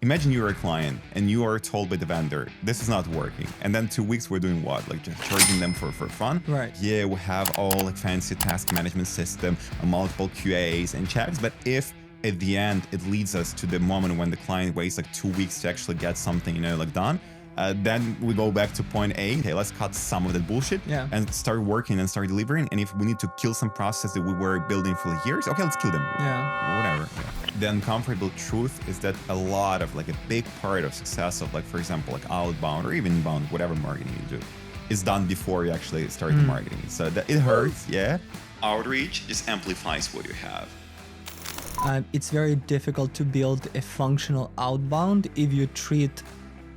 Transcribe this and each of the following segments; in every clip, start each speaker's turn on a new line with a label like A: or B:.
A: Imagine you're a client and you are told by the vendor, this is not working. And then 2 weeks we're doing what? Like just charging them for fun?
B: Right.
A: Yeah, we have all like fancy task management system, multiple QAs and checks. But if at the end it leads us to the moment when the client waits like 2 weeks to actually get something, like done, then we go back to point A. Okay, let's cut some of that bullshit and start working and start delivering. And if we need to kill some process that we were building for years, okay, let's kill them. Whatever. The uncomfortable truth is that a lot of like a big part of success of like, for example, like outbound or even inbound, whatever marketing you do, is done before you actually start the marketing. So that it hurts, yeah. Outreach just amplifies what you have.
B: It's very difficult to build a functional outbound if you treat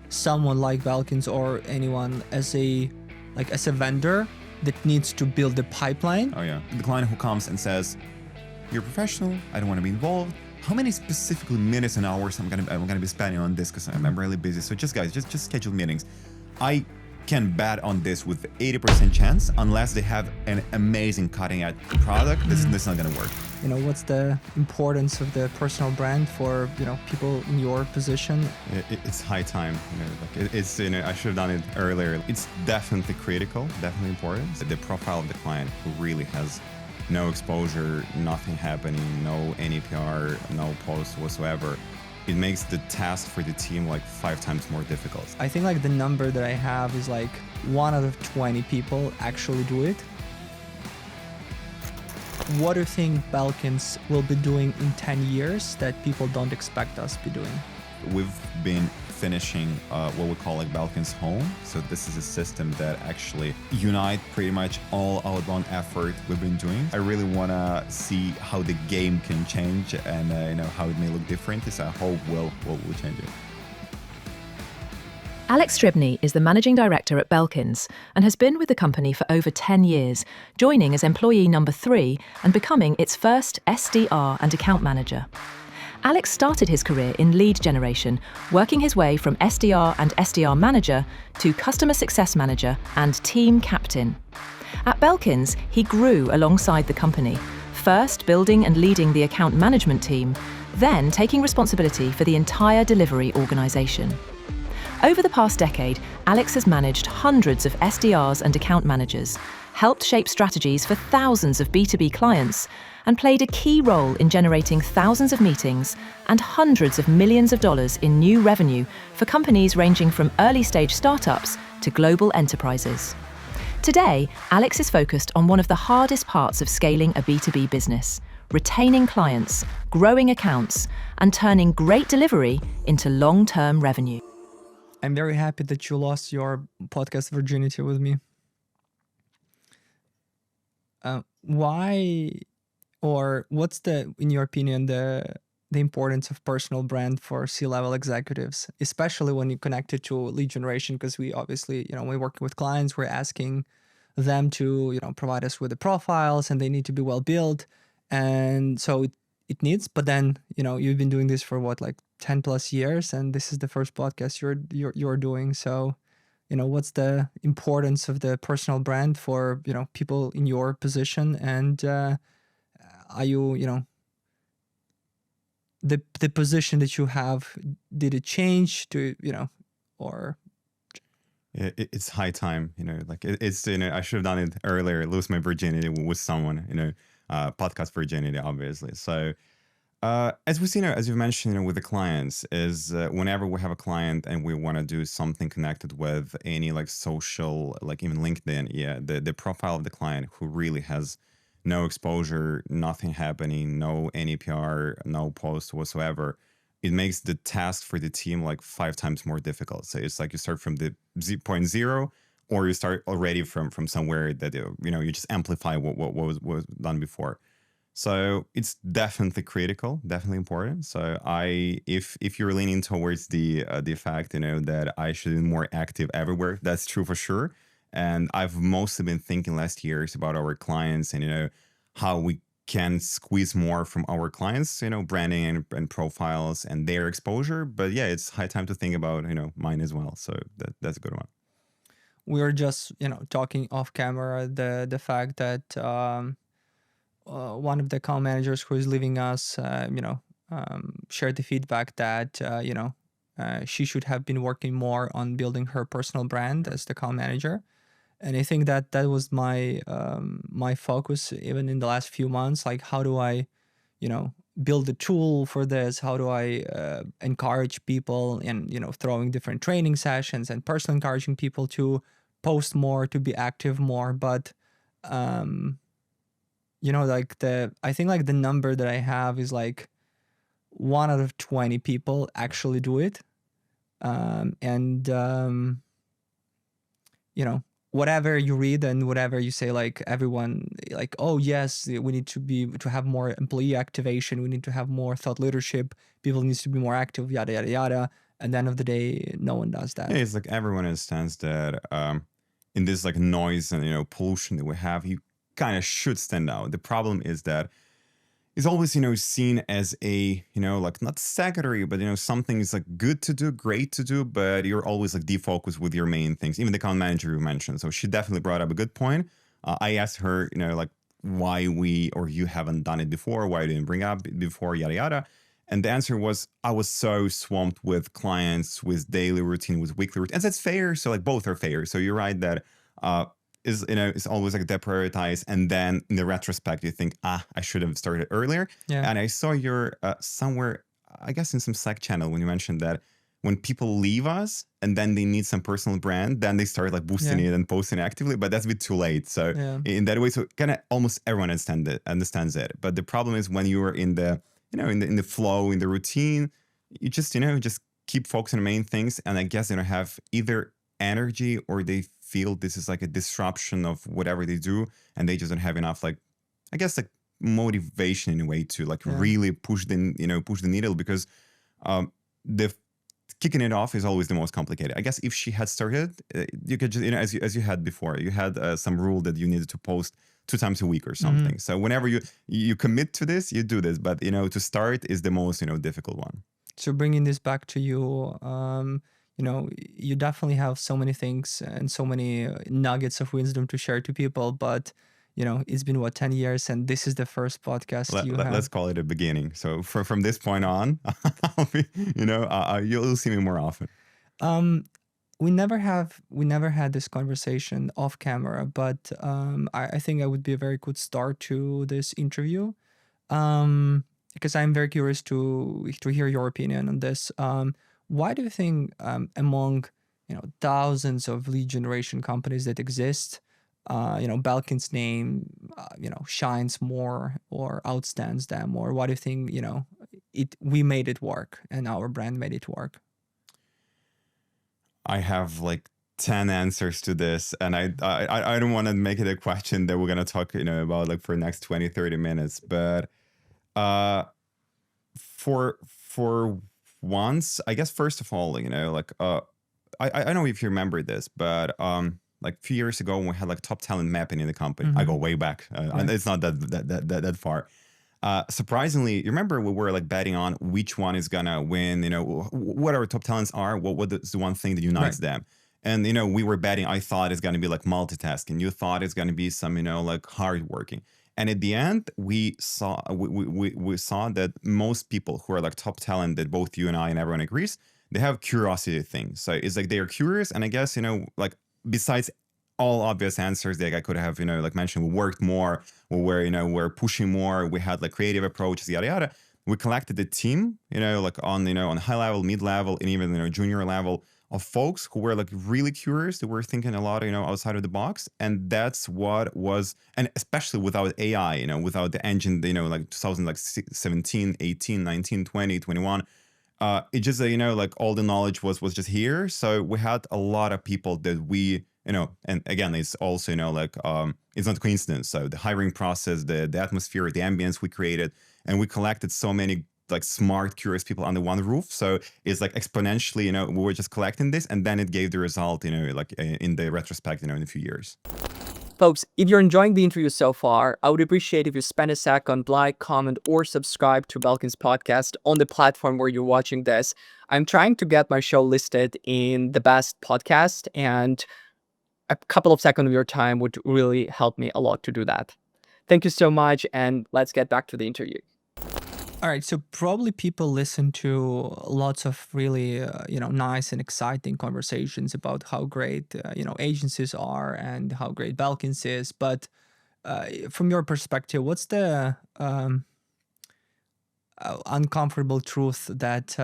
B: someone like Belkins or anyone as a vendor that needs to build the pipeline.
A: Oh yeah, the client who comes and says, "You're a professional. I don't want to be involved. How many specifically minutes and hours I'm gonna be spending on this because I'm really busy. So just schedule meetings." I can bet on this with 80% chance, unless they have an amazing cutting-edge product. This is not gonna work.
B: What's the importance of the personal brand for people in your position?
A: It's high time. It's I should have done it earlier. It's definitely critical, definitely important. The profile of the client who really has no exposure, nothing happening, no NPR, no post whatsoever. It makes the task for the team like 5 times more difficult.
B: I think like the number that I have is like 1 out of 20 people actually do it. What do you think Belkins will be doing in 10 years that people don't expect us to be doing?
A: We've been finishing what we call like Belkins Home. So this is a system that actually unite pretty much all outbound effort we've been doing. I really want to see how the game can change and how it may look different. So I hope we'll change it.
C: Alex Sribnyi is the managing director at Belkins and has been with the company for over 10 years, joining as employee number 3 and becoming its first SDR and account manager. Alex started his career in lead generation, working his way from SDR and SDR manager to customer success manager and team captain. At Belkins, he grew alongside the company, first building and leading the account management team, then taking responsibility for the entire delivery organization. Over the past decade, Alex has managed hundreds of SDRs and account managers, helped shape strategies for thousands of B2B clients, and played a key role in generating thousands of meetings and hundreds of millions of dollars in new revenue for companies ranging from early-stage startups to global enterprises. Today, Alex is focused on one of the hardest parts of scaling a B2B business: retaining clients, growing accounts, and turning great delivery into long-term revenue.
B: I'm very happy that you lost your podcast virginity with me. Why, or what's in your opinion, the importance of personal brand for C-level executives, especially when you connect it to lead generation? Because we obviously, we're working with clients, we're asking them to, provide us with the profiles, and they need to be well built. And so it needs, but then, you've been doing this for what, like 10 plus years, and this is the first podcast you're doing. So, what's the importance of the personal brand for, people in your position? And are you, the position that you have, did it change to, or?
A: It's high time, it's, I should have done it earlier, lose my virginity with someone, podcast virginity, obviously. So, as we see, as you mentioned, with the clients, is whenever we have a client and we want to do something connected with any like social, like even LinkedIn, the profile of the client who really has no exposure, nothing happening, no NPR, no post whatsoever, it makes the task for the team like 5 times more difficult. So it's like you start from the point zero, or you start already from somewhere that you just amplify what was done before. So it's definitely critical, definitely important. So if you're leaning towards the fact, that I should be more active everywhere, that's true for sure. And I've mostly been thinking last years about our clients and, how we can squeeze more from our clients, branding and profiles and their exposure. But yeah, it's high time to think about, mine as well. So that's a good one.
B: We were just, talking off camera, the fact that, one of the account managers who is leaving us, shared the feedback that, she should have been working more on building her personal brand as the account manager. And I think that was my focus even in the last few months. Like, how do I, build a tool for this? How do I encourage people, and throwing different training sessions and personally encouraging people to post more, to be active more. But I think like the number that I have is like 1 out of 20 people actually do it. Whatever you read and whatever you say, like everyone, like, oh yes, we need to have more employee activation. We need to have more thought leadership. People needs to be more active, yada, yada, yada. At the end of the day, no one does that.
A: Yeah, it's like everyone understands that in this like noise and pollution that we have, you kind of should stand out. The problem is that it's always seen as a like not secondary, but something is like good to do, great to do, but you're always like defocused with your main things. Even the account manager you mentioned, so she definitely brought up a good point. I asked her like why we or you haven't done it before, why you didn't bring up before, yada yada. And the answer was, I was so swamped with clients, with daily routine, with weekly routine. And that's fair. So like both are fair. So you're right that is always like deprioritized, and then in the retrospect you think, I should have started earlier.
B: Yeah.
A: And I saw your somewhere, I guess in some Slack channel, when you mentioned that when people leave us and then they need some personal brand, then they start like boosting it and posting actively, but that's a bit too late. So in that way, so kind of almost everyone understands it. But the problem is when you are in the in the flow, in the routine, you just just keep focusing on main things, and I guess they don't have either energy or they feel this is like a disruption of whatever they do, and they just don't have enough, like, I guess, like motivation in a way to like really push the needle, because the kicking it off is always the most complicated. I guess if she had started, you could just as you had before, you had some rule that you needed to post 2 times a week or something. So whenever you commit to this, you do this, but to start is the most difficult one.
B: So bringing this back to you, you definitely have so many things and so many nuggets of wisdom to share to people, but it's been 10 years, and this is the first podcast have.
A: Let's call it a beginning. So from this point on, I'll be, you'll see me more often.
B: We never had this conversation off camera, but I think I would be a very good start to this interview, because I'm very curious to hear your opinion on this. Why do you think among thousands of lead generation companies that exist, Belkins' name shines more or outstands them? Or why do you think we made it work and our brand made it work?
A: I have like 10 answers to this, and I don't want to make it a question that we're gonna talk about like for the next 20-30 minutes, but for once, I guess, first of all, like I don't know if you remember this, but like a few years ago when we had like top talent mapping in the company, I go way back, and it's not that far. Surprisingly, you remember we were like betting on which one is gonna win, what our top talents are, what is the one thing that unites them. And we were betting, I thought it's gonna be like multitasking, you thought it's gonna be some like hard working. And at the end, we saw that most people who are like top talent, that both you and I and everyone agrees, they have curiosity things. So it's like they are curious, and I guess like besides all obvious answers that I could have like mentioned, we worked more, we're pushing more, we had like creative approaches, yada yada. We collected the team, like on on high level, mid level, and even junior level, of folks who were like really curious, that were thinking a lot, outside of the box. And that's what was, and especially without AI, without the engine, like 2017, 18, 19, 20, 21, it just, like all the knowledge was just here. So we had a lot of people that we, and again, it's also, like, it's not coincidence. So the hiring process, the atmosphere, the ambience we created, and we collected so many like smart, curious people under one roof. So it's like exponentially, we were just collecting this, and then it gave the result, like in the retrospect, in a few years.
B: Folks, if you're enjoying the interview so far, I would appreciate if you spend a second, like, comment, or subscribe to Belkins podcast on the platform where you're watching this. I'm trying to get my show listed in the best podcast, and a couple of seconds of your time would really help me a lot to do that. Thank you so much, and let's get back to the interview. All right, so probably people listen to lots of really, nice and exciting conversations about how great, agencies are and how great Belkins is. But from your perspective, what's the uncomfortable truth that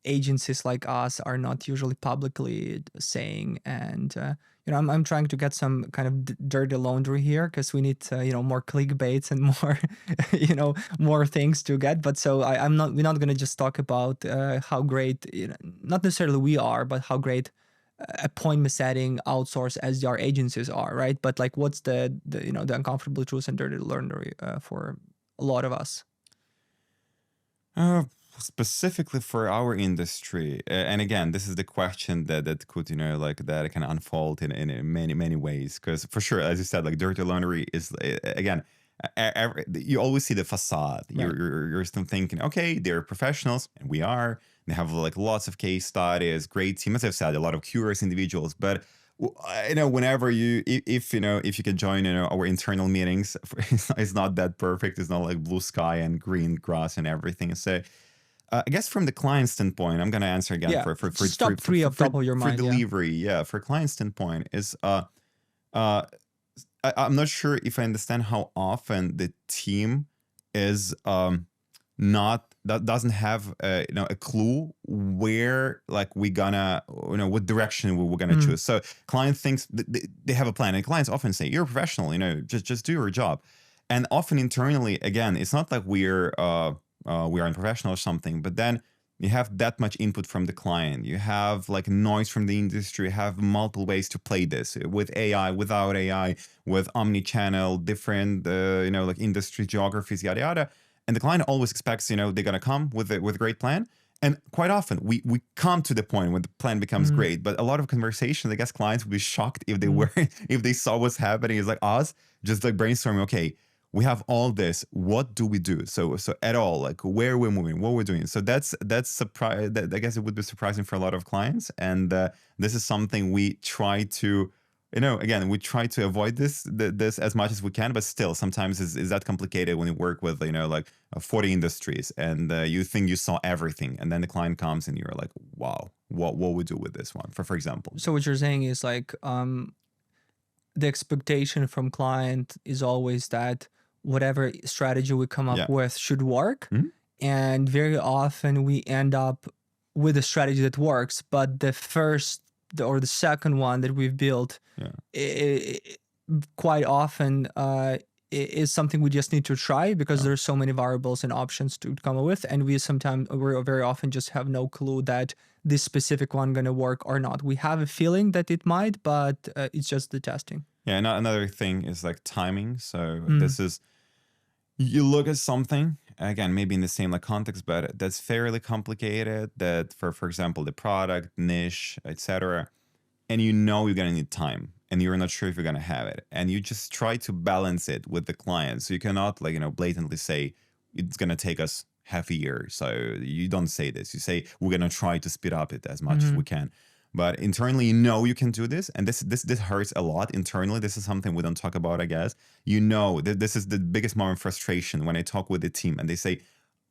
B: agencies like us are not usually publicly saying? And I'm trying to get some kind of dirty laundry here because we need more clickbaits and more more things to get. But so we're not going to just talk about how great, not necessarily we are, but how great appointment setting outsource SDR agencies are, right? But like, what's the uncomfortable truth and dirty laundry for a lot of us?
A: Specifically for our industry, and again, this is the question that could, that can unfold in many ways. Because for sure, as you said, like dirty laundry is again, you always see the facade.
B: Right.
A: You're still thinking, okay, they're professionals, and we are. They have like lots of case studies, great team, as I've said, a lot of curious individuals, but. Whenever if you can join our internal meetings, it's not that perfect. It's not like blue sky and green grass and everything. So I guess from the client standpoint, I'm gonna answer again for
B: top three up top of your mind.
A: For delivery. For client standpoint is I'm not sure if I understand how often the team is doesn't have a clue where like we gonna what direction we're gonna choose. So client thinks they have a plan, and clients often say, "You're a professional, just do your job." And often internally, again, it's not like we are unprofessional or something, but then you have that much input from the client. You have like noise from the industry. You have multiple ways to play this with AI, without AI, with omni-channel, different like industry geographies, yada yada. And the client always expects, they're gonna come with a great plan. And quite often we come to the point when the plan becomes great. But a lot of conversations, I guess clients would be shocked if they were if they saw what's happening. It's like us just like brainstorming, okay, we have all this. What do we do? So at all, like where we're moving, what we're doing. So that's surprise. I guess it would be surprising for a lot of clients. And this is something we try to. Again, we try to avoid this as much as we can, but still, sometimes is that complicated when you work with, like 40 industries and you think you saw everything, and then the client comes and you're like, wow, what we do with this one, for example.
B: So what you're saying is like the expectation from client is always that whatever strategy we come up with should work, and very often we end up with a strategy that works, but the first or the second one that we've built quite often is something we just need to try because there's so many variables and options to come up with, and we very often just have no clue that this specific one gonna work or not. We have a feeling that it might, but it's just the testing.
A: Yeah, and another thing is like timing. So this is, you look at something, again, maybe in the same like context, but that's fairly complicated, that for example, the product, niche, etc. And you're gonna need time, and you're not sure if you're gonna have it. And you just try to balance it with the client. So you cannot like, blatantly say it's gonna take us half a year. So you don't say this. You say we're gonna try to speed up it as much as we can. But internally, you can do this, and this hurts a lot internally. This is something we don't talk about, I guess. This is the biggest moment of frustration when I talk with the team and they say,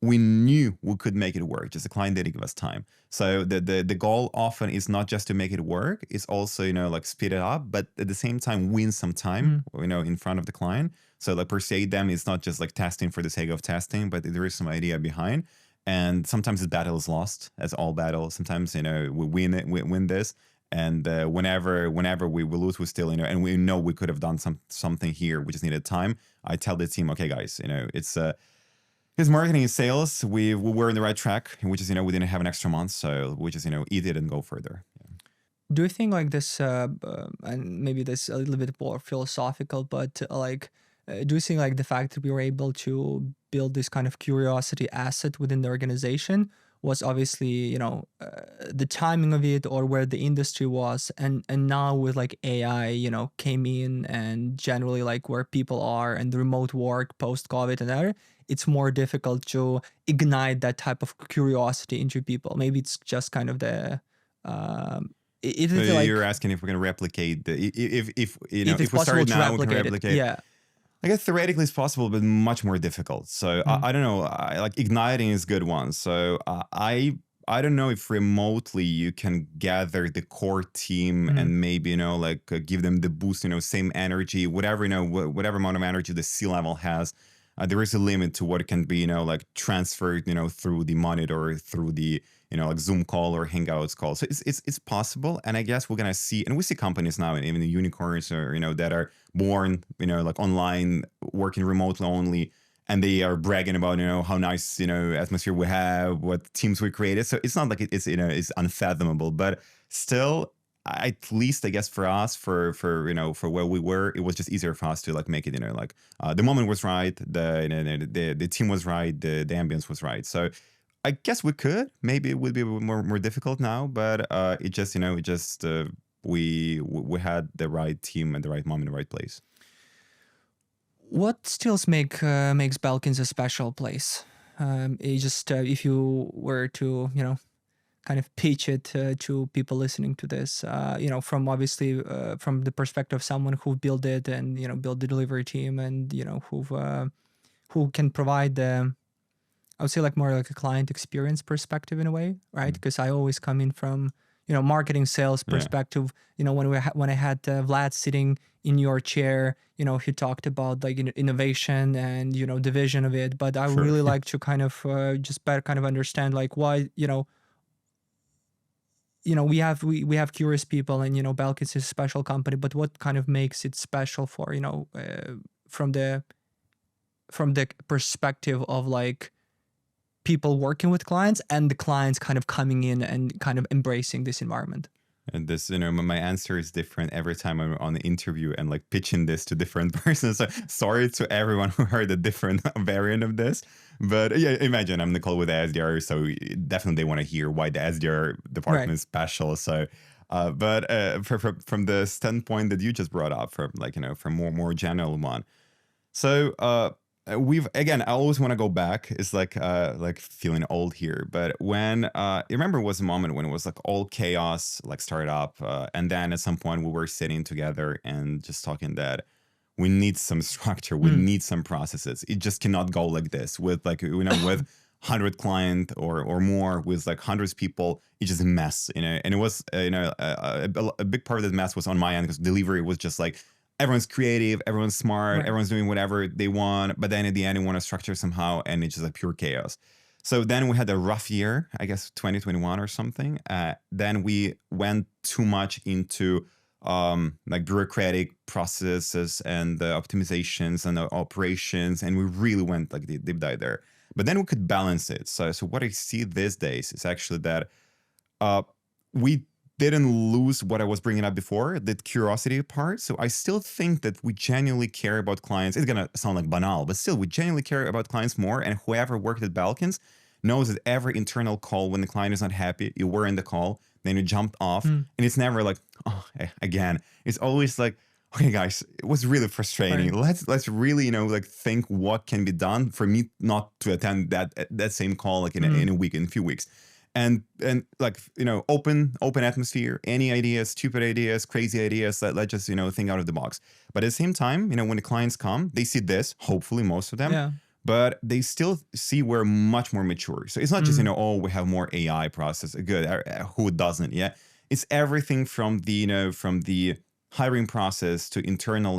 A: we knew we could make it work, just the client didn't give us time. So the goal often is not just to make it work, it's also, like speed it up, but at the same time win some time, in front of the client. So like persuade them, it's not just like testing for the sake of testing, but there is some idea behind. And sometimes the battle is lost, as all battles. Sometimes, we win this. And whenever we lose, we still, and we know we could have done something here. We just needed time. I tell the team, okay, guys, it's marketing and sales. We were in the right track, which is, we didn't have an extra month. So we just, eat it and go further. Yeah.
B: Do you think like this, and maybe this a little bit more philosophical, but do you think like the fact that we were able to build this kind of curiosity asset within the organization was obviously, the timing of it or where the industry was, and now with like AI, came in, and generally like where people are and the remote work post-COVID and that, it's more difficult to ignite that type of curiosity into people. Maybe it's just kind of the
A: You're asking if we're going to replicate if we
B: possible
A: started
B: to
A: now,
B: replicate
A: we can replicate.
B: it. Yeah.
A: I guess theoretically it's possible, but much more difficult. So I don't know. Like igniting is a good one. So I don't know if remotely you can gather the core team and maybe like give them the boost, same energy, whatever whatever amount of energy the C-level has. There is a limit to what can be like transferred through the monitor, through the like Zoom call or Hangouts call. So it's possible, and I guess we're gonna see, and we see companies now, and even the unicorns, or that are born like online, working remotely only, and they are bragging about how nice atmosphere we have, what teams we created. So it's not like it's it's unfathomable, but still, at least I guess for us, for where we were, it was just easier for us to like make it like the moment was right, the team was right, the ambience was right. So I guess we could. Maybe it would be more difficult now, but it just we had the right team at the right moment, the right place.
B: What still makes Belkins a special place? It just if you were to kind of pitch it to people listening to this, from obviously from the perspective of someone who built it and built the delivery team, and who can provide the, I would say like more like a client experience perspective in a way, right? Because I always come in from marketing sales perspective. When I had Vlad sitting in your chair, he talked about like innovation and the vision of it. But I would really like to kind of just better kind of understand like why we have curious people, and Belkins is a special company, but what kind of makes it special for from the perspective of like people working with clients and the clients kind of coming in and kind of embracing this environment?
A: And this, my answer is different every time I'm on the interview and like pitching this to different persons. So sorry to everyone who heard a different variant of this. But yeah, imagine I'm in the call with the SDR, so definitely they want to hear why the SDR department is special. So, but from the standpoint that you just brought up, from like, from more general one. So, I always want to go back. It's like feeling old here, but when I remember it was a moment when it was like all chaos, like started up, and then at some point we were sitting together and just talking that we need some structure, we need some processes. It just cannot go like this with like with 100 client or more, with like hundreds of people. It's just a mess, and it was a big part of the mess was on my end, because delivery was just like, everyone's creative, everyone's smart, everyone's doing whatever they want, but then at the end, you want to structure somehow, and it's just like pure chaos. So then we had a rough year, I guess 2021 or something. Then we went too much into like bureaucratic processes and the optimizations and the operations, and we really went like deep dive there. But then we could balance it. So what I see these days is actually that we didn't lose what I was bringing up before, the curiosity part. So I still think that we genuinely care about clients. It's going to sound like banal, but still we genuinely care about clients more. And whoever worked at Belkins knows that every internal call, when the client is not happy, you were in the call, then you jumped off, and it's never like, oh, again. It's always like, okay, guys, it was really frustrating. Let's really, like think what can be done for me not to attend that same call like in a week, in a few weeks. And like, open atmosphere, any ideas, stupid ideas, crazy ideas, let's just, think out of the box. But at the same time, when the clients come, they see this, hopefully most of them, but they still see we're much more mature. So it's not just, oh, we have more AI process. Good. Who doesn't? Yeah. It's everything from the hiring process to internal,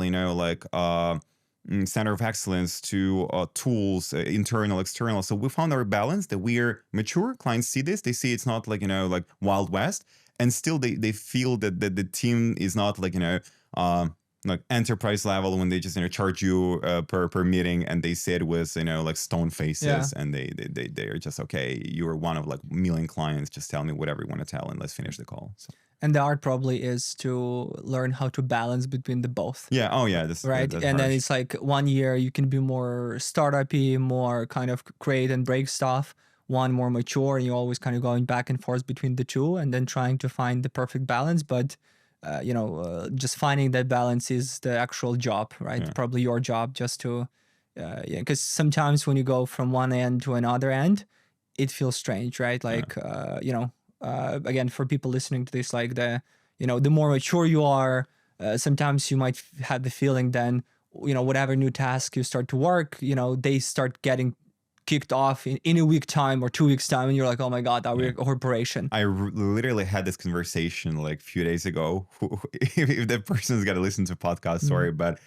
A: center of excellence, to tools, internal, external. So we found our balance, that we're mature. Clients see this. They see it's not like, like Wild West. And still they feel that the team is not like, like enterprise level, when they just, charge you per meeting, and they say it with, like stone faces, and they are just, okay, you're one of like a million clients. Just tell me whatever you want to tell, and let's finish the call. So.
B: And the art probably is to learn how to balance between the both.
A: Yeah. Oh, yeah.
B: Right. And then it's like 1 year you can be more startup-y, more kind of create and break stuff. One more mature, and you're always kind of going back and forth between the two, and then trying to find the perfect balance. But just finding that balance is the actual job, right? Yeah. Probably your job, just to, because sometimes when you go from one end to another end, it feels strange, right? Like, again, for people listening to this, like the more mature you are, sometimes you might have the feeling then, whatever new task you start to work, they start getting kicked off in a week time or 2 weeks time, and you're like, oh my god, are we a corporation?
A: I literally had this conversation like a few days ago. If that person's got to listen to a podcast, sorry, but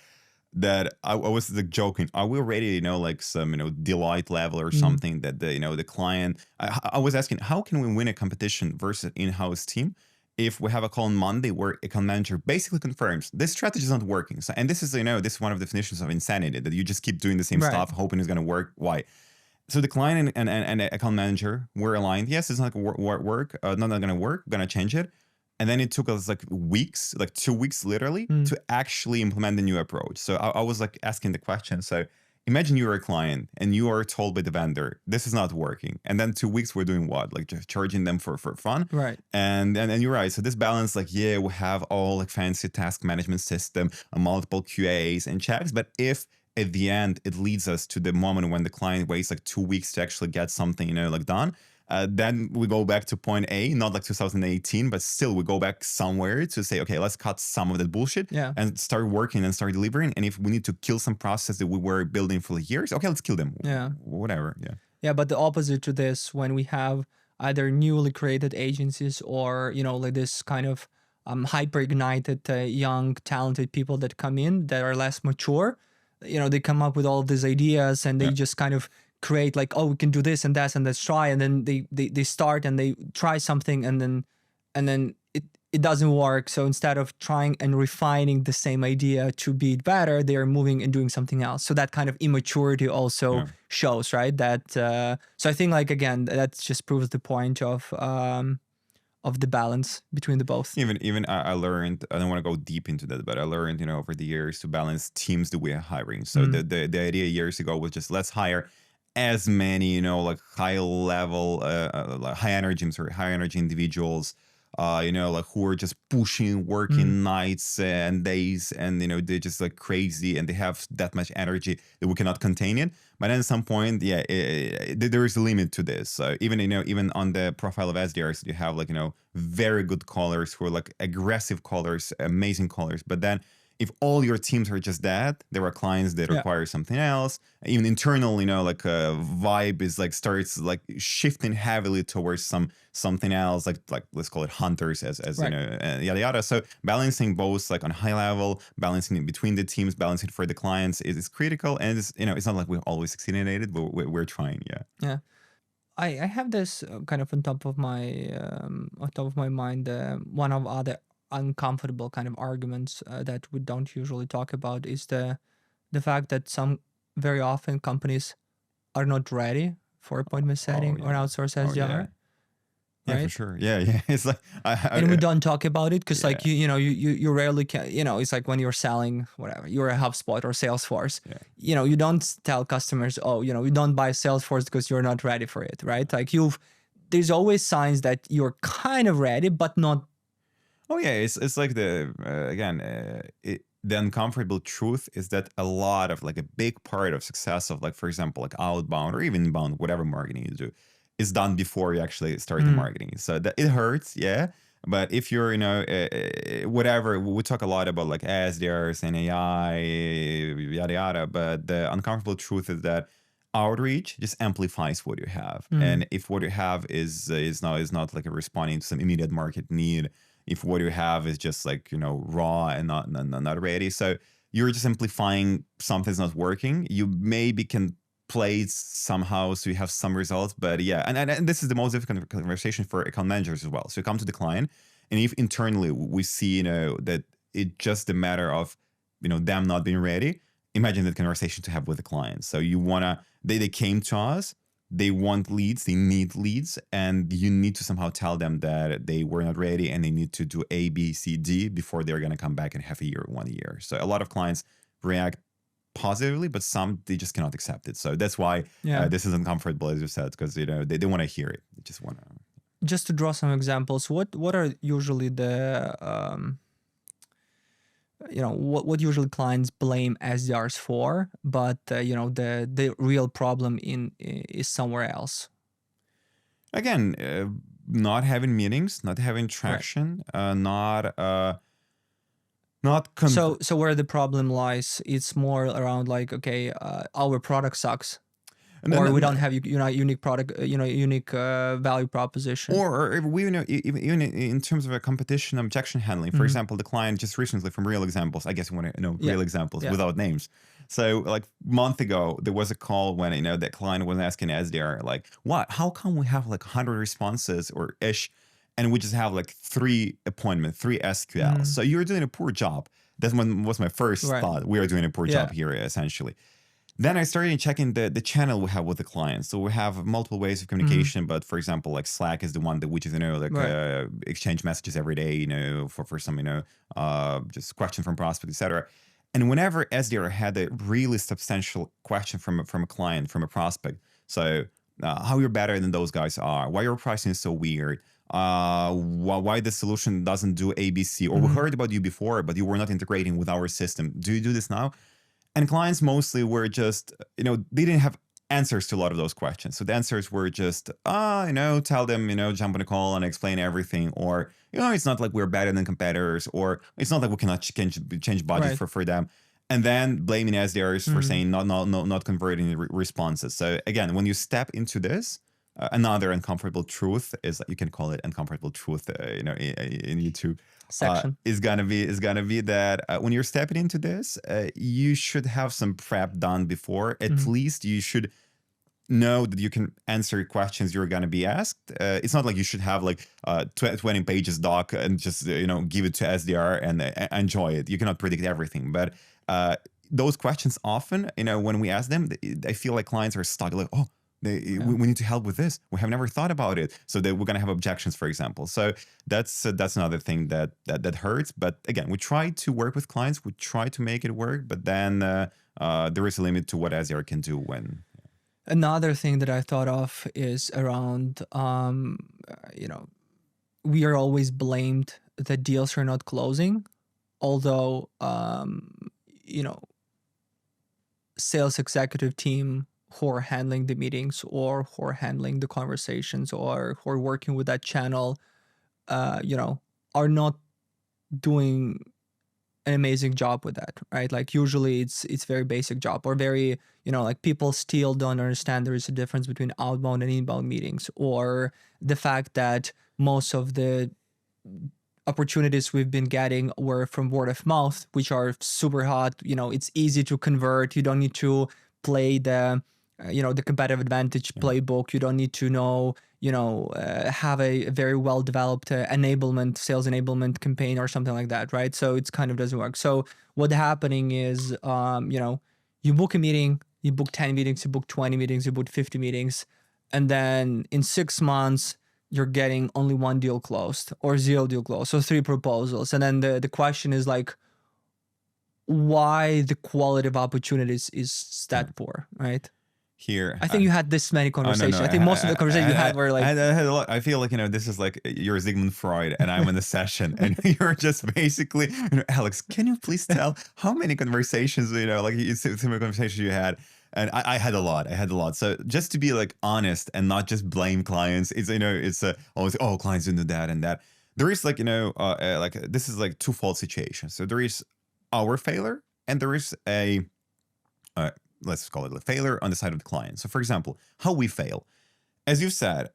A: that I was like joking. Are we already, like some, Deloitte level or something that the client, I was asking, how can we win a competition versus an in-house team if we have a call on Monday where account manager basically confirms this strategy is not working? So, and this is, this is one of the definitions of insanity, that you just keep doing the same stuff, hoping it's going to work. Why? So the client and the account manager were aligned. Yes, it's not going to work. Not going to work. Going to change it. And then it took us like weeks, like 2 weeks literally, to actually implement the new approach. So I was like asking the question. So imagine you're a client and you are told by the vendor, this is not working. And then 2 weeks we're doing what? Like just charging them for fun.
B: Right.
A: And you're right. So this balance, like, yeah, we have all like fancy task management system, multiple QAs and checks. But if at the end it leads us to the moment when the client waits like 2 weeks to actually get something, like done, then we go back to point A, not like 2018, but still we go back somewhere to say, okay, let's cut some of that bullshit and start working and start delivering. And if we need to kill some process that we were building for years, okay, let's kill them.
B: Yeah.
A: Whatever. Yeah.
B: Yeah, but the opposite to this, when we have either newly created agencies or, like this kind of hyper ignited, young, talented people that come in that are less mature, they come up with all of these ideas and they just kind of create like, oh, we can do this and that, and let's try. And then they start and they try something and then it doesn't work. So instead of trying and refining the same idea to be better, they are moving and doing something else. So that kind of immaturity also shows, right? That so I think, like, again, that just proves the point of the balance between the both.
A: Even I learned, I don't want to go deep into that, but I learned, over the years to balance teams that we are hiring. So the idea years ago was just let's hire as many, like high level, high energy individuals, like who are just pushing, working nights and days, and they're just like crazy and they have that much energy that we cannot contain it. But then at some point, there is a limit to this. So even on the profile of SDRs, you have like very good callers who are like aggressive callers, amazing callers. But then if all your teams are just that, there are clients that require something else. Even internal, like vibe is like starts like shifting heavily towards something else, like let's call it hunters, as yada yada. So balancing both, like on high level, balancing in between the teams, balancing for the clients is critical. And it's it's not like we always succeeded at it, but we're trying.
B: Yeah. I have this kind of on top of my mind. One of other uncomfortable kind of arguments that we don't usually talk about is the fact that very often companies are not ready for appointment setting or an outsourced SDR.
A: Yeah, for sure. Yeah. It's like,
B: and we don't talk about it because like you rarely can. It's like when you're selling whatever, you're a HubSpot or Salesforce. You don't tell customers, oh, you don't buy Salesforce because you're not ready for it, right? Like there's always signs that you're kind of ready, but not.
A: Oh yeah, it's like the uncomfortable truth is that a lot of, like, a big part of success of, like, for example, like outbound or even inbound, whatever marketing you do, is done before you actually start the marketing. So that it hurts, but if you're, whatever, we talk a lot about like SDRs and AI, yada yada, but the uncomfortable truth is that outreach just amplifies what you have. And if what you have is not like a responding to some immediate market need, if what you have is just like, raw and not ready, so you're just amplifying something's not working. You maybe can play it somehow so you have some results, but and this is the most difficult conversation for account managers as well. So you come to the client, and if internally we see that it's just a matter of them not being ready, imagine that conversation to have with the client. So they came to us, they want leads, they need leads, and you need to somehow tell them that they were not ready and they need to do A, B, C, D before they're going to come back in half a year, 1 year. So a lot of clients react positively, but some, they just cannot accept it. So that's why this is uncomfortable, as you said, because they want to hear it. They just want to.
B: Just to draw some examples, what are usually the what usually clients blame SDRs for, but the real problem is somewhere else?
A: Again, not having meetings, not having traction, not not
B: So where the problem lies, it's more around like, okay, our product sucks, or we don't have unique product, unique value proposition.
A: Or we even in terms of a competition objection handling. For example, the client just recently, from real examples, I guess you want to know real examples without names. So like a month ago, there was a call when the client was asking SDR like, what? How come we have like 100 responses or ish, and we just have like 3 appointments, 3 SQLs? So you're doing a poor job. That was my first thought. We are doing a poor job here, essentially. Then I started checking the channel we have with the clients. So we have multiple ways of communication, but for example, like Slack is the one that which is exchange messages every day, for some just question from prospect, etc. And whenever SDR had a really substantial question from a client, from a prospect, so how you're better than those guys are, why your pricing is so weird, why the solution doesn't do ABC, or we heard about you before, but you were not integrating with our system. Do you do this now? And clients mostly were just, they didn't have answers to a lot of those questions. So the answers were just, tell them, jump on a call and explain everything. Or, it's not like we're better than competitors, or it's not like we cannot change budget for them. And then blaming SDRs for saying not converting responses. So again, when you step into this, another uncomfortable truth is, you can call it uncomfortable truth, in YouTube.
B: Section
A: is gonna be that when you're stepping into this, you should have some prep done before. At least you should know that you can answer questions you're gonna be asked. It's not like you should have like 20 pages doc and just give it to SDR and enjoy it. You cannot predict everything, but those questions often, when we ask them, I feel like clients are stuck. Like, we need to help with this. We have never thought about it, so that we're gonna have objections, for example. So that's another thing that hurts. But again, we try to work with clients. We try to make it work, but then there is a limit to what SDR can do when.
B: Another thing that I thought of is around, we are always blamed that deals are not closing, although sales executive team who are handling the meetings, or who are handling the conversations, or who are working with that channel, are not doing an amazing job with that, right? Like usually it's very basic job, or very, like people still don't understand there is a difference between outbound and inbound meetings, or the fact that most of the opportunities we've been getting were from word of mouth, which are super hot. It's easy to convert. You don't need to play the competitive advantage playbook. You don't need to know, have a very well developed sales enablement campaign or something like that, right? So it's kind of doesn't work. So what's happening is, you book a meeting, you book 10 meetings, you book 20 meetings, you book 50 meetings, and then in 6 months, you're getting only 1 deal closed or 0 deal closed. So 3 proposals. And then the question is like, why the quality of opportunities is that poor, right?
A: Here,
B: I think you had this many conversations. I think most of the conversations you had were like,
A: I had a lot. I feel like this is like you're Sigmund Freud and I'm in the session, and you're just basically, Alex, can you please tell how many conversations similar conversations you had? And I had a lot. So just to be like honest and not just blame clients, it's it's always clients didn't do that and that. There is like this is like twofold situation. So there is our failure, and there is a let's call it a failure on the side of the client. So for example, how we fail. As you said,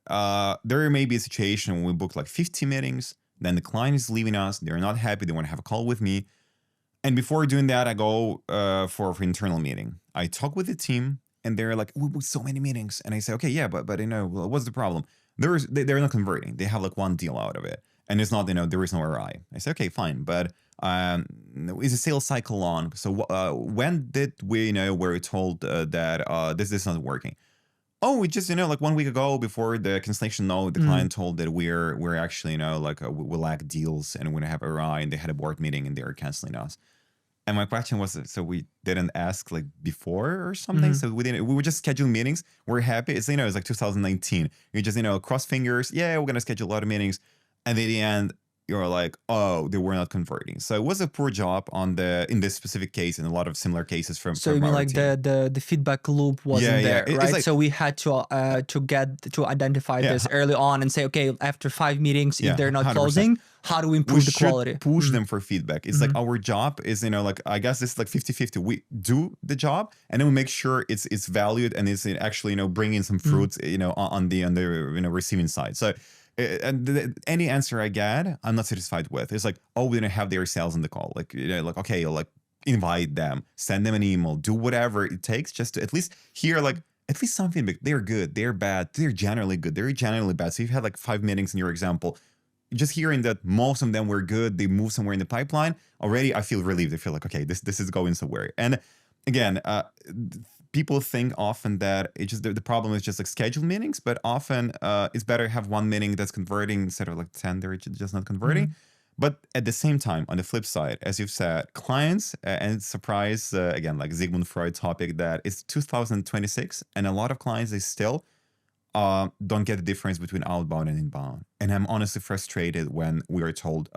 A: there may be a situation when we book like 50 meetings, then the client is leaving us, they're not happy, they want to have a call with me. And before doing that, I go for internal meeting. I talk with the team, and they're like, we booked so many meetings. And I say, okay, yeah, but what's the problem? They're not converting. They have like 1 deal out of it. And it's not, there is no ROI. I say, okay, fine. But is a sales cycle long? So when did we were told that this is not working? Oh, we just, like 1 week ago before the cancellation note, the client told that we're actually, we lack deals and we're going to have ROI, and they had a board meeting and they were canceling us. And my question was, so we didn't ask like before or something? So we were just scheduling meetings. We're happy. It's, it's like 2019. You just, cross fingers. Yeah, we're going to schedule a lot of meetings. And at the end, you're like, oh, they were not converting. So it was a poor job in this specific case, and a lot of similar cases from.
B: So you mean like the feedback loop wasn't there, right? Like, so we had to identify this early on and say, okay, after 5 meetings, if they're not
A: 100%.
B: closing, how do we
A: we
B: improve the
A: should
B: quality?
A: push them for feedback. It's like our job is, like, I guess it's like 50-50. We do the job and then we make sure it's valued and it's actually, bringing some fruits, on the receiving side. So any answer I get, I'm not satisfied with. It's like, oh, we didn't have their sales in the call. Like, like, okay, like invite them, send them an email, do whatever it takes just to at least hear, like, at least some feedback. They're good, they're bad, they're generally good, they're generally bad. So you've had like 5 meetings in your example, just hearing that most of them were good, they moved somewhere in the pipeline, already I feel relieved. I feel like, okay, this is going somewhere. And again, people think often that it just the problem is just like scheduled meetings, but often it's better to have one meeting that's converting instead of like 10 that are just not converting. But at the same time, on the flip side, as you've said, clients, and surprise, again, like Sigmund Freud topic, that it's 2026, and a lot of clients, they still don't get the difference between outbound and inbound. And I'm honestly frustrated when we are told,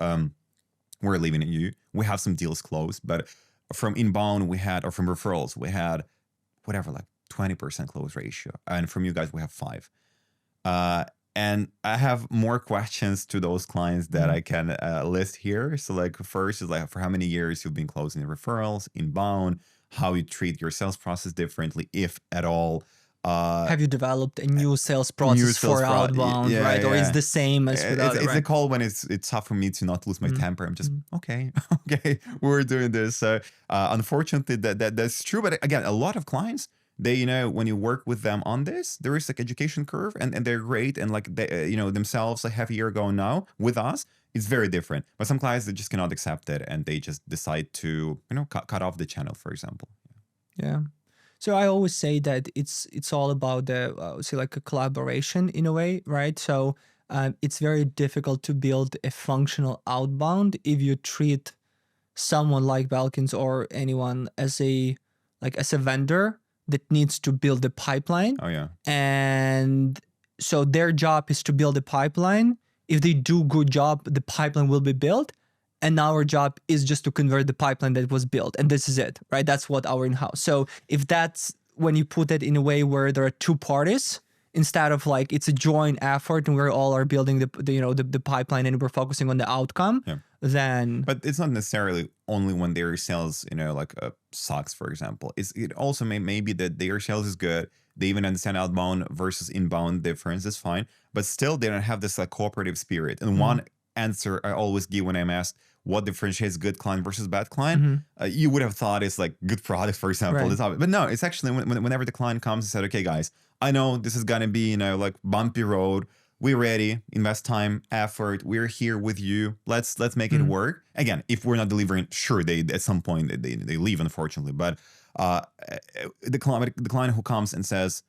A: we're leaving you. We have some deals closed, but from inbound we had, or from referrals, we had whatever, like 20% close ratio. And from you guys, we have 5. And I have more questions to those clients that I can list here. So like first is like, for how many years you've been closing referrals, inbound, how you treat your sales process differently, if at all.
B: Have you developed a new sales process for outbound, right? Or is the same as with other,
A: It's
B: right?
A: a call when it's tough for me to not lose my temper. I'm just, okay, we're doing this. So unfortunately, that's true. But again, a lot of clients, they, when you work with them on this, there is like education curve, and they're great, and like they, themselves a half a year ago now with us, it's very different. But some clients, they just cannot accept it, and they just decide to, cut off the channel, for example.
B: Yeah. So I always say that it's all about the say like a collaboration in a way, right? So it's very difficult to build a functional outbound if you treat someone like Belkins or anyone as a vendor that needs to build a pipeline.
A: Oh yeah.
B: And so their job is to build a pipeline. If they do good job, the pipeline will be built. And our job is just to convert the pipeline that was built. And this is it, right? That's what our in-house. So if that's when you put it in a way where there are 2 parties, instead of like it's a joint effort and we're all are building the pipeline and we're focusing on the outcome, then.
A: But it's not necessarily only when their sales, like sucks, for example. It also may be that their sales is good. They even understand outbound versus inbound difference is fine, but still they don't have this like cooperative spirit. And one answer I always give when I'm asked what differentiates good client versus bad client, you would have thought it's like good product, for example.
B: Right.
A: But no, it's actually whenever the client comes and said, okay, guys, I know this is gonna be, like bumpy road. We're ready, invest time, effort. We're here with you. Let's make it work. Again, if we're not delivering, sure, they at some point they leave, unfortunately. But the client who comes and says,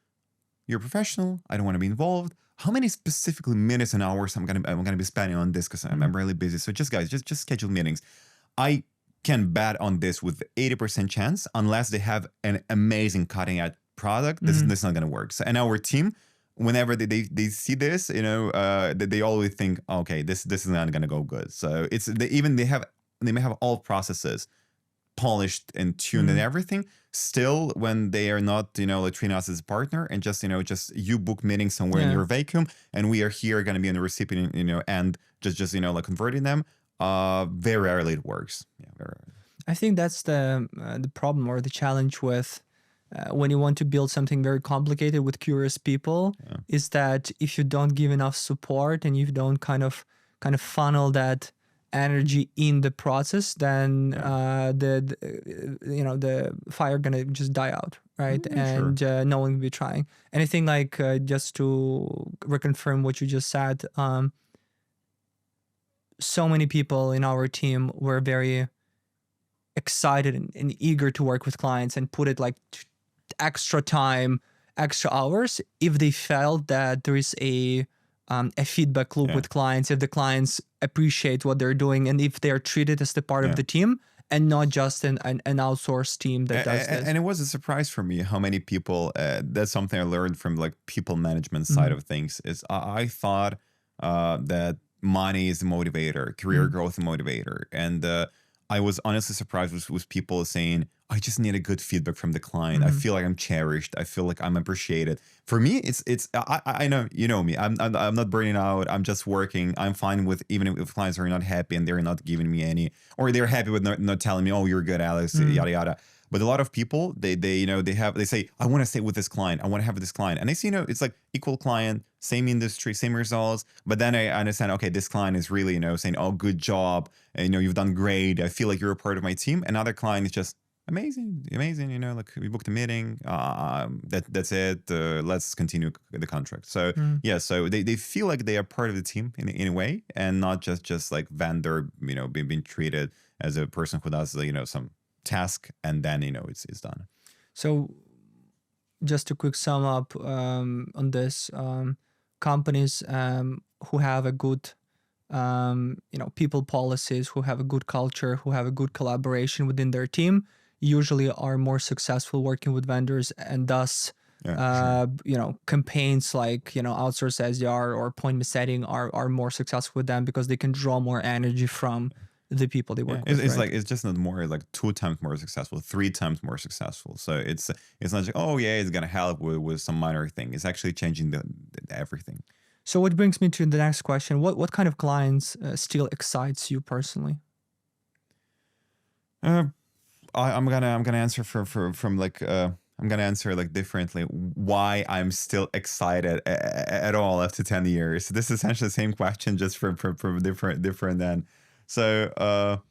A: "You're a professional. I don't want to be involved. How many specifically minutes and hours I'm gonna be spending on this because I'm really busy. So just guys, just schedule meetings. I can bet on this with 80% chance, unless they have an amazing cutting edge product. This is not gonna work. So, and our team, whenever they see this, they always think, okay, this is not gonna go good. So they may have all processes polished and tuned and everything. Still, when they are not, like treating us as a partner and just you book meetings somewhere in your vacuum, and we are here going to be on the recipient, and just like converting them. Very rarely it works. Yeah, very rarely.
B: I think that's the problem or the challenge with when you want to build something very complicated with curious people, is that if you don't give enough support and you don't kind of funnel that energy in the process, then the fire gonna just die out, right? And no one will be trying. And I think like just to reconfirm what you just said, so many people in our team were very excited and eager to work with clients and put it like extra time, extra hours if they felt that there is a feedback loop with clients, if the clients appreciate what they're doing, and if they're treated as the part of the team and not just an outsourced team that does this.
A: And it was a surprise for me how many people, that's something I learned from like people management side of things, is I thought that money is the motivator, career growth the motivator. And I was honestly surprised with people saying, I just need a good feedback from the client. I feel like I'm cherished. I feel like I'm appreciated. For me, I know, you know me. I'm not burning out. I'm just working. I'm fine with, even if clients are not happy and they're not giving me any, or they're happy with not telling me, oh, you're good, Alex, yada yada. But a lot of people, they say, I want to stay with this client. I want to have this client. And they see, it's like equal client, same industry, same results. But then I understand, okay, this client is really, saying, oh, good job. And, you've done great. I feel like you're a part of my team. Another client is just amazing, like we booked a meeting. That's it. Let's continue the contract. So yeah, so they feel like they are part of the team in a way, and not just like vendor, being treated as a person who does, some task and then it's done.
B: So just a quick sum up on this, companies who have a good people policies, who have a good culture, who have a good collaboration within their team, usually are more successful working with vendors, and thus campaigns like outsource SDR or appointment setting are more successful with them because they can draw more energy from the people they work with.
A: It's
B: right?
A: like, it's just not more like 2 times more successful, 3 times more successful. So it's not just, oh yeah, it's gonna help with some minor thing. It's actually changing the everything.
B: So what brings me to the next question: what kind of clients still excites you personally?
A: I'm gonna answer from like I'm gonna answer like differently. Why I'm still excited at all after 10 years. This is essentially the same question, just from different end. So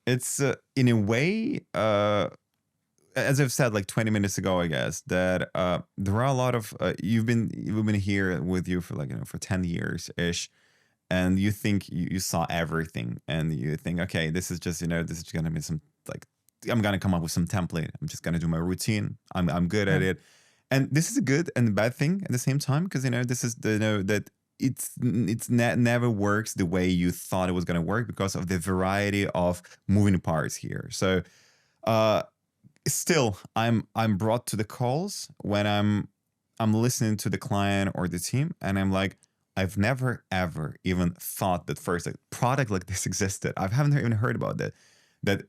A: it's in a way, as I've said like 20 minutes ago, I guess, that there are a lot of we've been here with you for like for 10 years ish, and you think you saw everything, and you think, okay, this is just this is gonna be some, like, I'm gonna come up with some template. I'm just gonna do my routine. I'm good at it, and this is a good and a bad thing at the same time, because this is that it's never works the way you thought it was gonna work because of the variety of moving parts here. So still, I'm brought to the calls when I'm listening to the client or the team, and I'm like, I've never ever even thought that first like product like this existed. I haven't even heard about that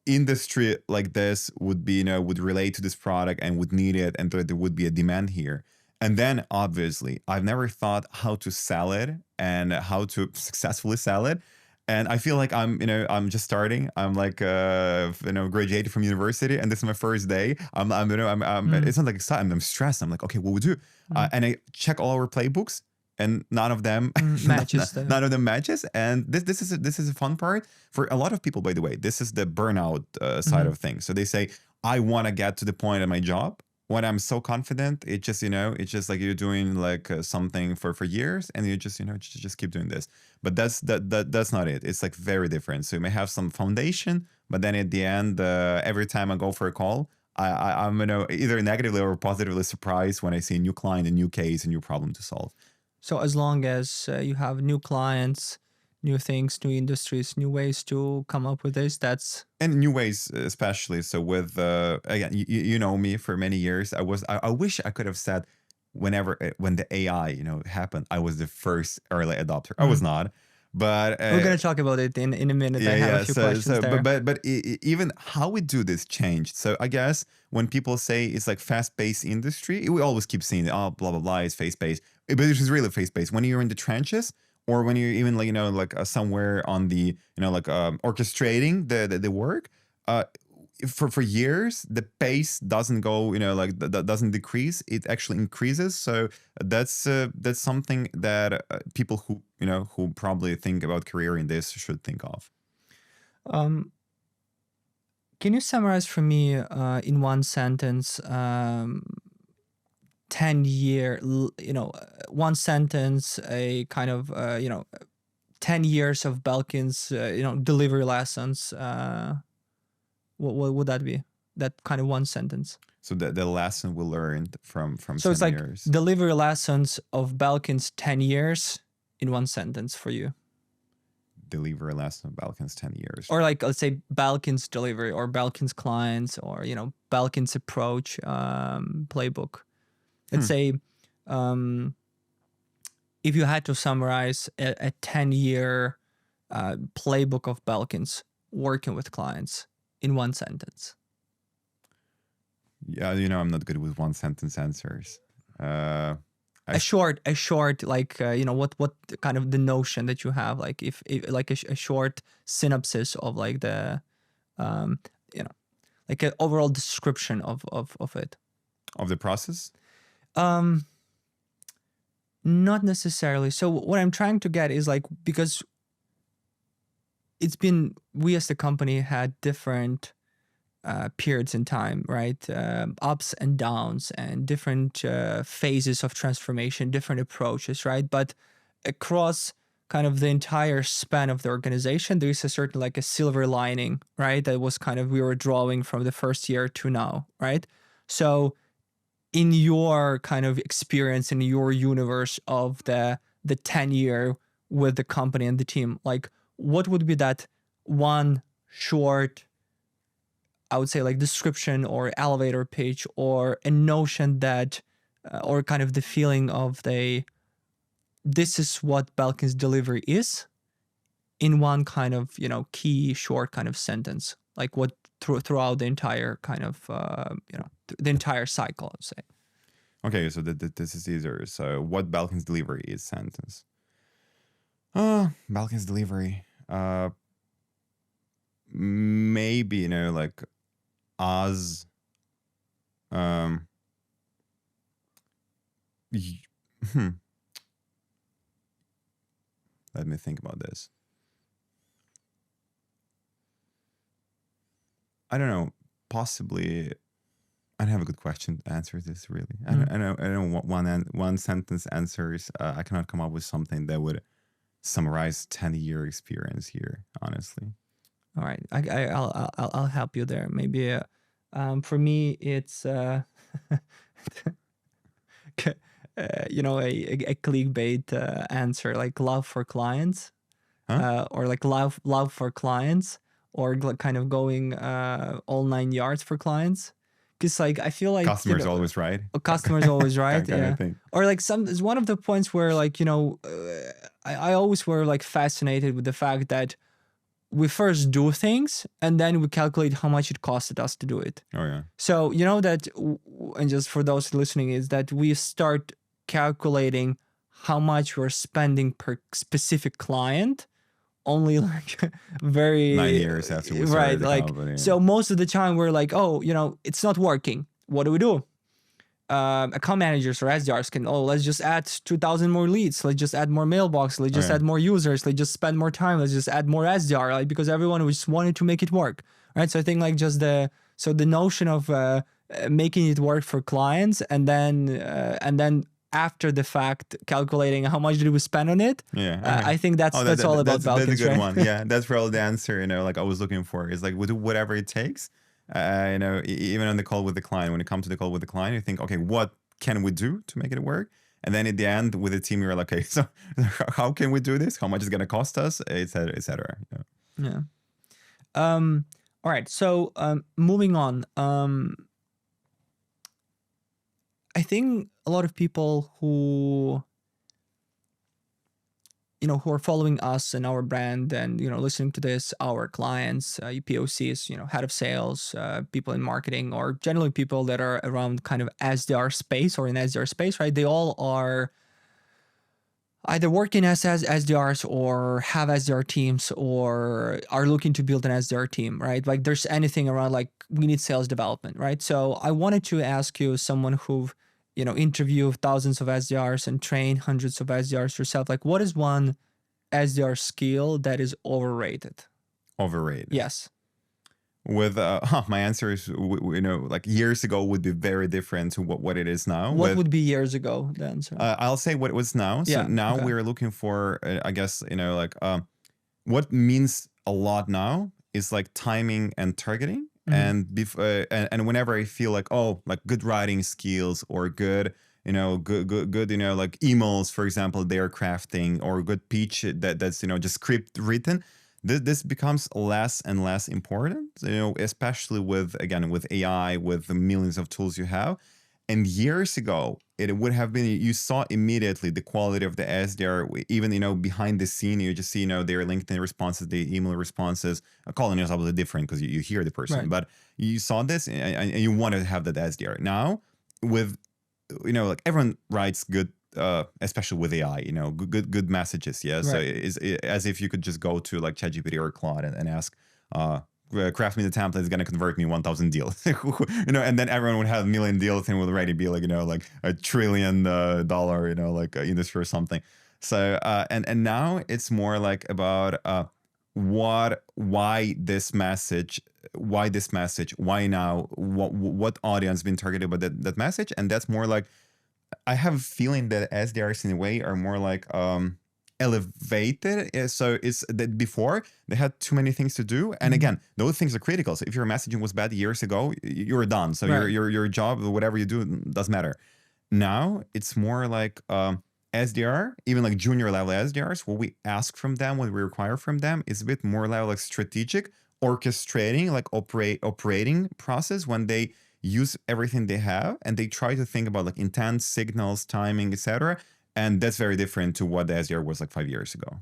A: industry like this would be would relate to this product and would need it, and there would be a demand here. And then obviously I've never thought how to sell it and how to successfully sell it. And I feel like I'm just starting. I'm like graduated from university, and this is my first day. It's not like excited. I'm stressed. I'm like, okay, what we do? And I check all our playbooks, and none of them
B: matches.
A: none of them matches. And this is a fun part for a lot of people. By the way, this is the burnout side of things. So they say, I want to get to the point at my job when I'm so confident. It just it's just like you're doing like something for years, and you just keep doing this. But that's not it. It's like very different. So you may have some foundation, but then at the end, every time I go for a call, I'm either negatively or positively surprised when I see a new client, a new case, a new problem to solve.
B: So as long as you have new clients, new things, new industries, new ways to come up with this,
A: and new ways, especially. So with again, you know me for many years. I wish I could have said when the AI happened, I was the first early adopter. I was not, but
B: we're gonna talk about it in a minute. I have a few questions there.
A: But even how we do this changed. So I guess when people say it's like fast-paced industry, we always keep saying, oh, blah blah blah, it's fast-paced, but it is really fast-paced. When you're in the trenches, or when you're even like somewhere on the orchestrating the work, for years the pace doesn't go that doesn't decrease, it actually increases. So that's something that people who probably think about career in this should think of.
B: Can you summarize for me in one sentence 10-year, one sentence, a kind of 10 years of Belkins delivery lessons? What would that be? That kind of one sentence.
A: So the lesson we learned from
B: so
A: 10
B: it's like
A: years.
B: Delivery lessons of Belkins 10 years in one sentence for you.
A: Delivery lesson of Belkins 10 years.
B: Or like, let's say Belkins delivery, or Belkins clients, or Belkins approach playbook. Let's say if you had to summarize a 10-year playbook of Belkins working with clients in one sentence,
A: Yeah, I'm not good with one sentence answers.
B: A short, like what kind of the notion that you have, like if like a short synopsis of like the like an overall description of it.
A: Of the process?
B: Not necessarily. So what I'm trying to get is like, because we as the company had different periods in time, right? Ups and downs and different phases of transformation, different approaches, right? But across kind of the entire span of the organization, there is a certain like a silver lining, right? That was kind of, we were drawing from the first year to now, right? So in your kind of experience, in your universe of the 10-year with the company and the team, like what would be that one short, I would say, like description or elevator pitch or a notion that, or kind of the feeling of this is what Belkins delivery is in one kind of, key short kind of sentence, like what throughout the entire kind of, the entire cycle, I'd say.
A: Okay, so this is easier. So what Belkins delivery is sentence. Belkins delivery. Maybe, like as let me think about this. I don't know. Possibly, I don't have a good question to answer this. Really, I don't want one sentence answers. I cannot come up with something that would summarize 10-year experience here. Honestly.
B: All right, I'll help you there. Maybe for me, it's a clickbait answer, like love for clients, or like love for clients, or kind of going all 9 yards for clients. Because like I feel like
A: customers always right.
B: Customers always right.
A: Yeah.
B: Or like it's one of the points where like I always were like fascinated with the fact that we first do things and then we calculate how much it costed us to do it.
A: Oh yeah.
B: So that, and just for those listening, is that we start calculating how much we're spending per specific client only like very
A: 9 years after we started the company.
B: So most of the time we're like, oh, it's not working. What do we do? Account managers or SDRs can, let's just add 2,000 more leads. Let's just add more mailbox. Let's just add more users. Let's just spend more time. Let's just add more SDR, like, because everyone just wanted to make it work, right? So I think like just the notion of making it work for clients and then after the fact calculating how much did we spend on it.
A: Yeah,
B: I think that's all about Belkins.
A: That's a good
B: right?
A: one. Yeah, that's probably the answer. Like I was looking for is like we do whatever it takes. Even on the call with the client, when it comes to the call with the client, you think, okay, what can we do to make it work? And then at the end with the team, you're like, okay, so how can we do this? How much is going to cost us, et cetera, et cetera.
B: Yeah. All right. So moving on. I think a lot of people who are following us and our brand and, listening to this, our clients, POCs, head of sales, people in marketing, or generally people that are around kind of SDR space or in SDR space, right? They all are either working as SDRs or have SDR teams or are looking to build an SDR team, right? Like there's anything around like we need sales development, right? So I wanted to ask you, someone who interview thousands of SDRs and train hundreds of SDRs yourself, like what is one SDR skill that is overrated?
A: Overrated.
B: Yes.
A: With my answer is like years ago would be very different to what it is now.
B: What would be years ago the answer?
A: I'll say what it was now. So now we're looking for I guess what means a lot now is like timing and targeting. Mm-hmm. And whenever I feel like good writing skills or good like emails, for example, they're crafting, or good pitch that's just script written, this becomes less and less important, especially with AI, with the millions of tools you have. And years ago, it would have been, you saw immediately the quality of the SDR, even, behind the scene, you just see, their LinkedIn responses, the email responses. Calling is obviously different because you hear the person,
B: Right.
A: but you saw this and you wanted to have that SDR. Now with, like everyone writes good, especially with AI, good messages. Yeah. So
B: Right.
A: it's as if you could just go to like ChatGPT or Claude and ask, craft me the template is going to convert me 1,000 deals, and then everyone would have a million deals and would already be like, like $1 trillion, like industry or something. So, and now it's more like about, why this message, why now, what audience been targeted by that message. And that's more like, I have a feeling that SDRs in a way are more like, elevated. So it's that before they had too many things to do, and again, those things are critical. So if your messaging was bad years ago, you're done. So
B: Right.
A: your job, whatever you do, doesn't matter. Now it's more like, SDR, even like junior level SDRs, what we ask from them, what we require from them is a bit more level like strategic, orchestrating, like operating process when they use everything they have and they try to think about like intent, signals, timing, etc. And that's very different to what the SDR was like 5 years ago.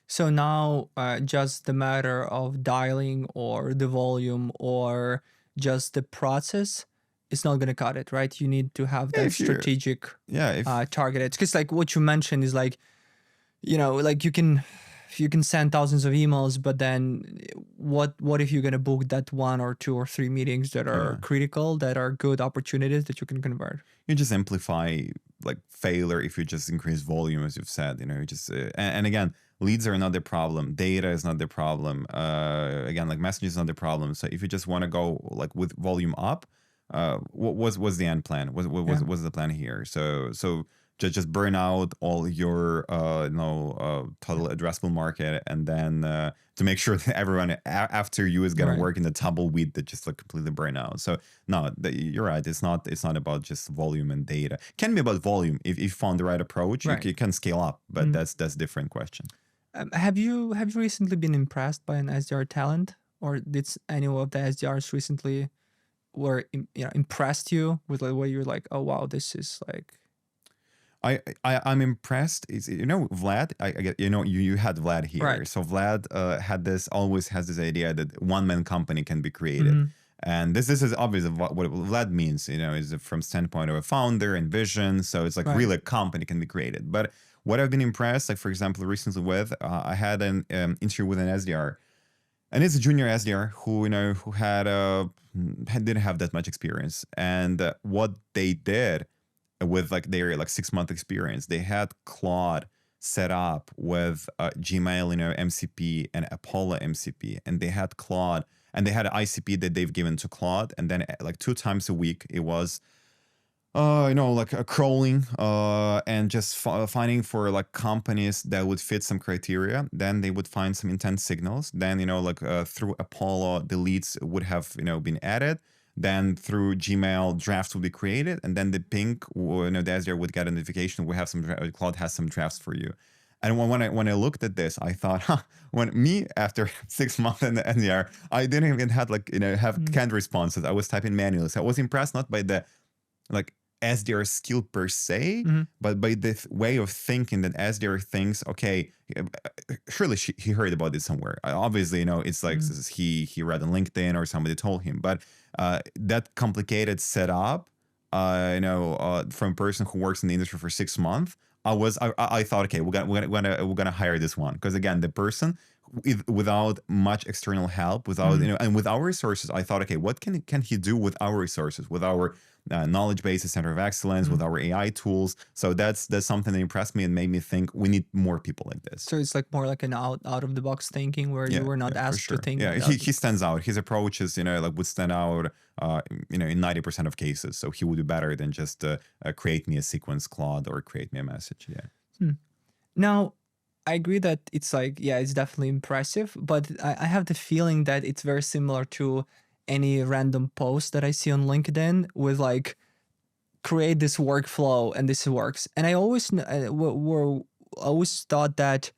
B: So now just the matter of dialing or the volume or just the process, it's not going to cut it, right? You need to have that
A: If you,
B: strategic
A: if
B: targeted. Because like what you mentioned is like, like you can send thousands of emails, but then what if you're going to book that 1 or 2 or 3 meetings that are critical, that are good opportunities that you can convert?
A: You just amplify like failure if you just increase volume, as you've said, just, and again, leads are not the problem. Data is not the problem. Again, like messages is not the problem. So if you just want to go like with volume up, what was the end plan? What was the plan here? So just burn out all your total addressable market, and then to make sure that everyone after you is gonna work in the tumbleweed that just like completely burn out. So no, you're right. It's not about just volume and data. It can be about volume if you found the right approach. You can scale up, but that's a different question.
B: Have you recently been impressed by an SDR talent, or did any of the SDRs recently impressed you with like what you're like, oh wow, this is like.
A: I'm impressed. Is Vlad? I get you had Vlad here,
B: right.
A: So Vlad always has this idea that one man company can be created, and this is obviously what Vlad means. Is from standpoint of a founder and vision. So it's like really a company can be created. But what I've been impressed, like for example, recently with I had an interview with an SDR, and it's a junior SDR who who didn't have that much experience, and what they did with like their like 6-month experience, they had Claude set up with Gmail, MCP and Apollo MCP, and they had Claude and they had an ICP that they've given to Claude, and then like 2 times a week it was like a crawling and just finding for like companies that would fit some criteria. Then they would find some intent signals. Then through Apollo the leads would have been added. Then through Gmail, drafts will be created, and then the ping, the SDR would get a notification. We have Claude has some drafts for you. And when I looked at this, I thought, when me after 6 months in the SDR, I didn't even have canned responses. I was typing manually. So I was impressed not by the SDR skill per se, but by the way of thinking that SDR thinks, okay, surely he heard about this somewhere. Obviously, it's like he read on LinkedIn or somebody told him. But that complicated setup, from a person who works in the industry for 6 months, I thought, okay, we're gonna hire this one, because again, the person without much external help, without and with our resources, I thought, okay, what can he do with our resources, with our knowledge base, center of excellence, with our AI tools? So that's something that impressed me and made me think we need more people like this.
B: So it's like more like an out of the box thinking where you were not asked to think.
A: Yeah, he stands out. His approach is would stand out in 90% of cases. So he would do better than just create me a sequence Claude or create me a message. Yeah.
B: Now, I agree that it's like, it's definitely impressive, but I have the feeling that it's very similar to any random post that I see on LinkedIn with like, create this workflow and this works. And I always thought that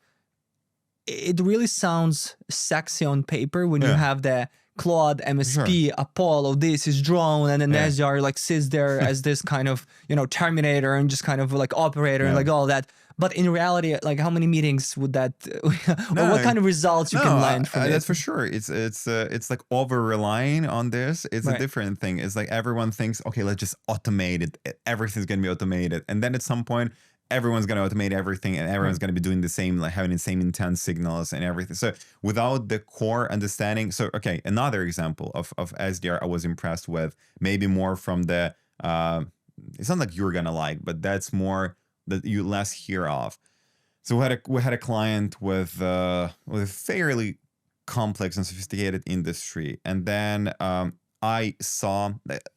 B: it really sounds sexy on paper when you have the Claude, MSP, Apollo, this is drone, and then the SDR like sits there as this kind of, Terminator and just kind of like operator and like all that. But in reality, like how many meetings would that, or what kind of results you can land from it?
A: That's for sure. It's like over relying on this. It's a different thing. It's like everyone thinks, okay, let's just automate it. Everything's gonna be automated, and then at some point, everyone's gonna automate everything, and everyone's gonna be doing the same, like having the same intent signals and everything. So without the core understanding, okay, another example of SDR I was impressed with, maybe more from the. It's not like you're gonna like, but that's more that you less hear of. So we had a client with a fairly complex and sophisticated industry, and then I saw.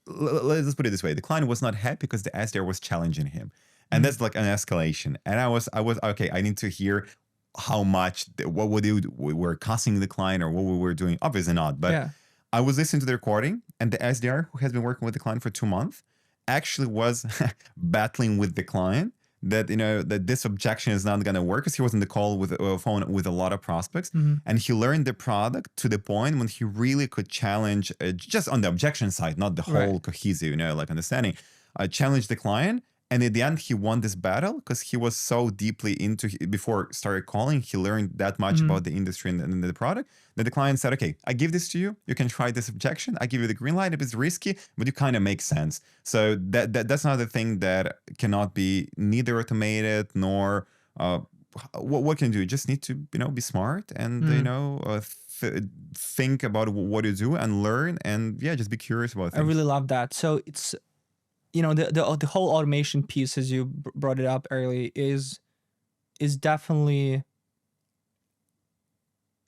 A: Let's put it this way: the client was not happy because the SDR was challenging him, and that's like an escalation. And I was okay. I need to hear how much, what we were costing the client or what we were doing. Obviously not, but I was listening to the recording, and the SDR, who has been working with the client for 2 months, actually was battling with the client that that this objection is not going to work, because he was on the call with a phone with a lot of prospects, and he learned the product to the point when he really could challenge, just on the objection side, not the whole cohesive like understanding, challenge the client. And at the end, he won this battle because he was so deeply into, before started calling, he learned that much about the industry and the product, that the client said, okay, I give this to you. You can try this objection. I give you the green light. If it's risky, but you kind of make sense. So that's another thing that cannot be neither automated nor what can you do? You just need to, be smart and, think about what you do and learn, and just be curious about things.
B: I really love that. So it's, the whole automation piece, as you brought it up early, is definitely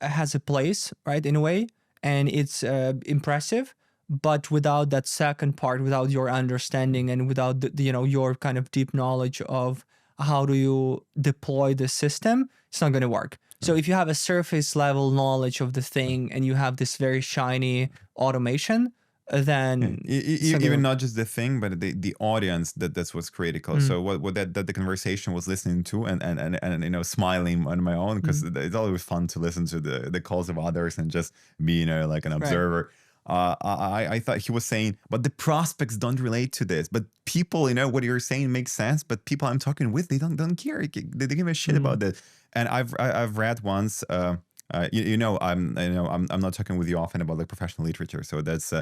B: has a place, right, in a way, and it's impressive. But without that second part, without your understanding and without the your kind of deep knowledge of how do you deploy the system, it's not going to work. So if you have a surface level knowledge of the thing and you have this very shiny automation, then
A: even not just the thing, but the audience, that's what's critical. So what that the conversation was listening to and smiling on my own, because it's always fun to listen to the calls of others and just be like an observer. I thought he was saying, but the prospects don't relate to this, but people, what you're saying makes sense, but people I'm talking with, they don't care, they give a shit about this. And I've read once, I'm not talking with you often about like professional literature, so that's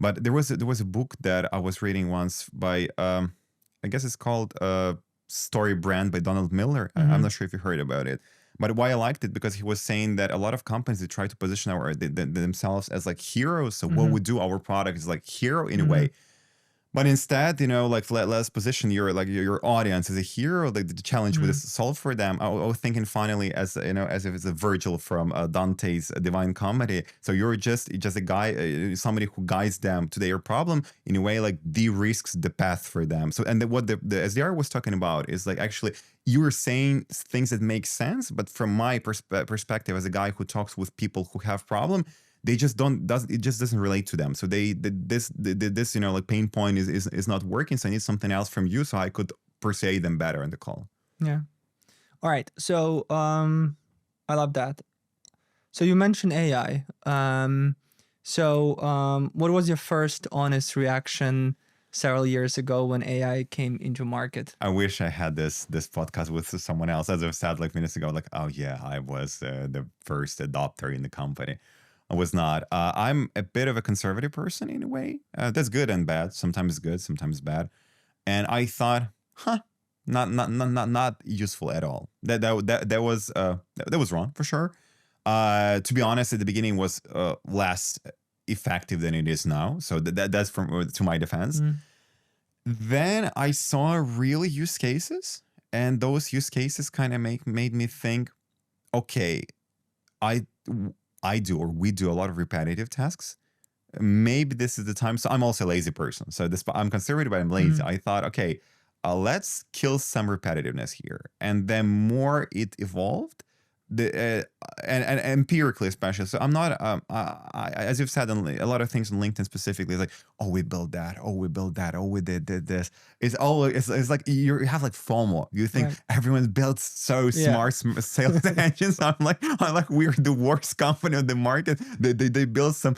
A: but there was a book that I was reading once by I guess it's called Story Brand by Donald Miller. I'm not sure if you heard about it, but why I liked it, because he was saying that a lot of companies, they try to position themselves as like heroes. So what we do, our product is like hero in a way. But instead, like let's position your audience as a hero. Like the challenge with this solve for them. I was thinking finally as as if it's a Virgil from Dante's Divine Comedy. So you're just a guy, somebody who guides them to their problem in a way, like de-risks the path for them. So what the SDR was talking about is like, actually you were saying things that make sense, but from my perspective as a guy who talks with people who have problem, they just it just doesn't relate to them. So this like pain point is not working. So I need something else from you so I could persuade them better in the call.
B: Yeah. All right. So I love that. So you mentioned AI. What was your first honest reaction several years ago when AI came into market?
A: I wish I had this podcast with someone else. As I've said like minutes ago, like, oh yeah, I was the first adopter in the company. I was not. I'm a bit of a conservative person in a way. That's good and bad. Sometimes good, sometimes bad. And I thought, not useful at all. That was wrong for sure. To be honest, at the beginning was less effective than it is now. So that's to my defense. Then I saw real use cases, and those use cases kind of made me think, okay, we do a lot of repetitive tasks. Maybe this is the time. So I'm also a lazy person. So I'm conservative, but I'm lazy. I thought, okay, let's kill some repetitiveness here. And the more it evolved, and empirically especially. So I'm not as you've said, a lot of things on LinkedIn specifically is like, oh, we built that, oh, we built that, oh, we did this. It's like you have like FOMO. You think everyone's built so smart sales engines. I'm like we're the worst company on the market. They built some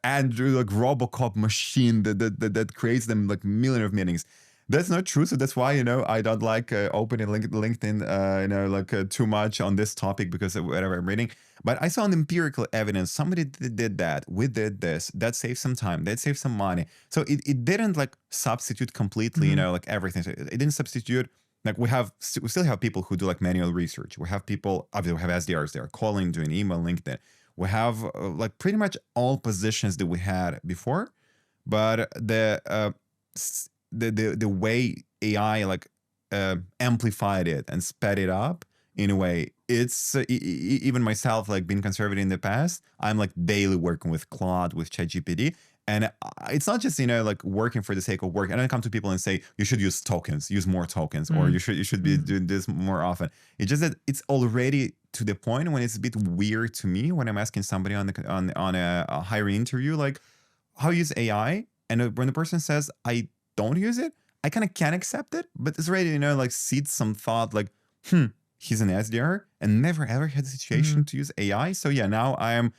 A: Andrew like Robocop machine that creates them like million of meetings. That's not true. So that's why, I don't like opening LinkedIn, too much on this topic because of whatever I'm reading. But I saw an empirical evidence. Somebody did that. We did this. That saved some time. That saved some money. So it didn't like substitute completely, like everything. So it didn't substitute. Like we still have people who do like manual research. We have people, obviously we have SDRs there, calling, doing email, LinkedIn. We have like pretty much all positions that we had before. But the way AI like amplified it and sped it up in a way, it's even myself, like being conservative in the past, I'm like daily working with Claude, with ChatGPT. And it's not just, like working for the sake of work. And I come to people and say, you should use tokens, use more tokens, or you should be doing this more often. It's just that it's already to the point when it's a bit weird to me when I'm asking somebody on a hiring interview, like, how you use AI? And when the person says, I don't use it, I kind of can accept it, but it's already, like seeds some thought like, he's an SDR and never ever had a situation to use AI. So yeah, now I'm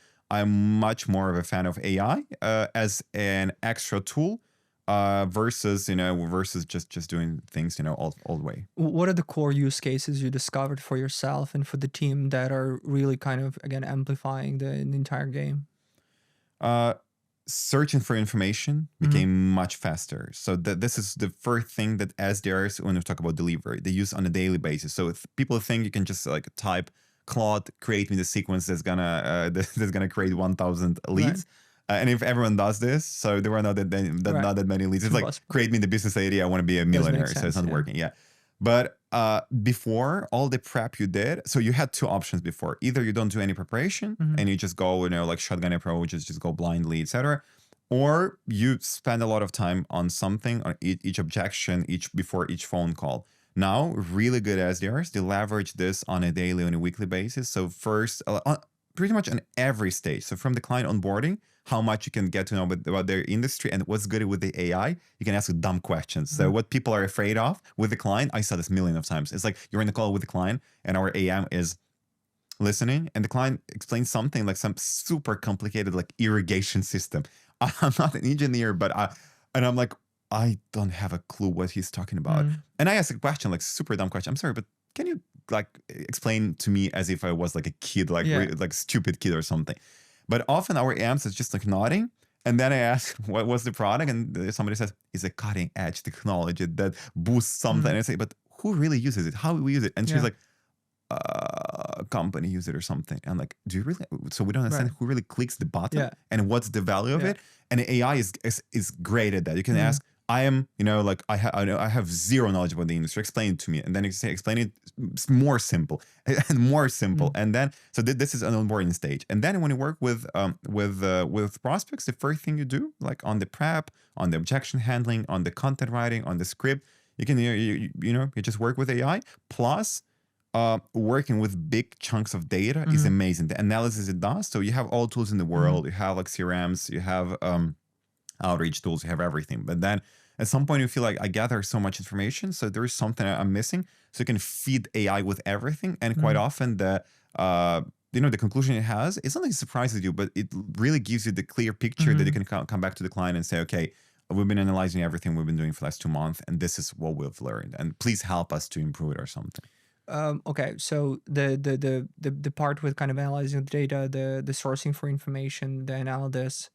A: much more of a fan of AI as an extra tool versus just doing things, old way.
B: What are the core use cases you discovered for yourself and for the team that are really kind of, again, amplifying the entire game?
A: Searching for information became much faster. So this is the first thing that SDRs, when we talk about delivery, they use on a daily basis. So if people think you can just like type Claude, create me the sequence that's gonna create 1,000 leads. And if everyone does this, so there were not that many leads. It's like, create me the business idea, I want to be a millionaire. So it's not working. Yeah. But before, all the prep you did, so you had two options before. Either you don't do any preparation and you just go, like shotgun approach, just go blindly, etc. Or you spend a lot of time on something, on each objection, before each phone call. Now, really good SDRs, they leverage this on a daily, on a weekly basis. So first, pretty much on every stage. So from the client onboarding, how much you can get to know about their industry, and what's good with the AI, you can ask dumb questions. So what people are afraid of with the client, I saw this millions of times. It's like you're in a call with the client and our AM is listening and the client explains something like some super complicated like irrigation system. I'm not an engineer, but I'm like, I don't have a clue what he's talking about. And I asked a question, like super dumb question. I'm sorry, but can you like explain to me as if I was like a kid, like stupid kid or something? But often our AMs is just like nodding. And then I ask, what was the product? And somebody says, it's a cutting edge technology that boosts something. And I say, but who really uses it? How do we use it? And she's like, company use it or something. And I'm like, do you really? So we don't understand who really clicks the button and what's the value of it. And the AI is great at that. You can ask, I am, like I have zero knowledge about the industry. Explain it to me, and then you say explain it more simple and more simple. And then so this is an onboarding stage. And then when you work with prospects, the first thing you do, like on the prep, on the objection handling, on the content writing, on the script, you can you just work with AI. Plus, working with big chunks of data is amazing. The analysis it does. So you have all tools in the world. You have like CRMs. You have outreach tools, you have everything. But then at some point you feel like I gather so much information, so there is something I'm missing. So you can feed AI with everything. And quite often the conclusion it has, it's not like it surprises you, but it really gives you the clear picture that you can come back to the client and say, okay, we've been analyzing everything we've been doing for the last 2 months, and this is what we've learned. And please help us to improve it or something.
B: Okay, so the part with kind of analyzing the data, the sourcing for information, the analysis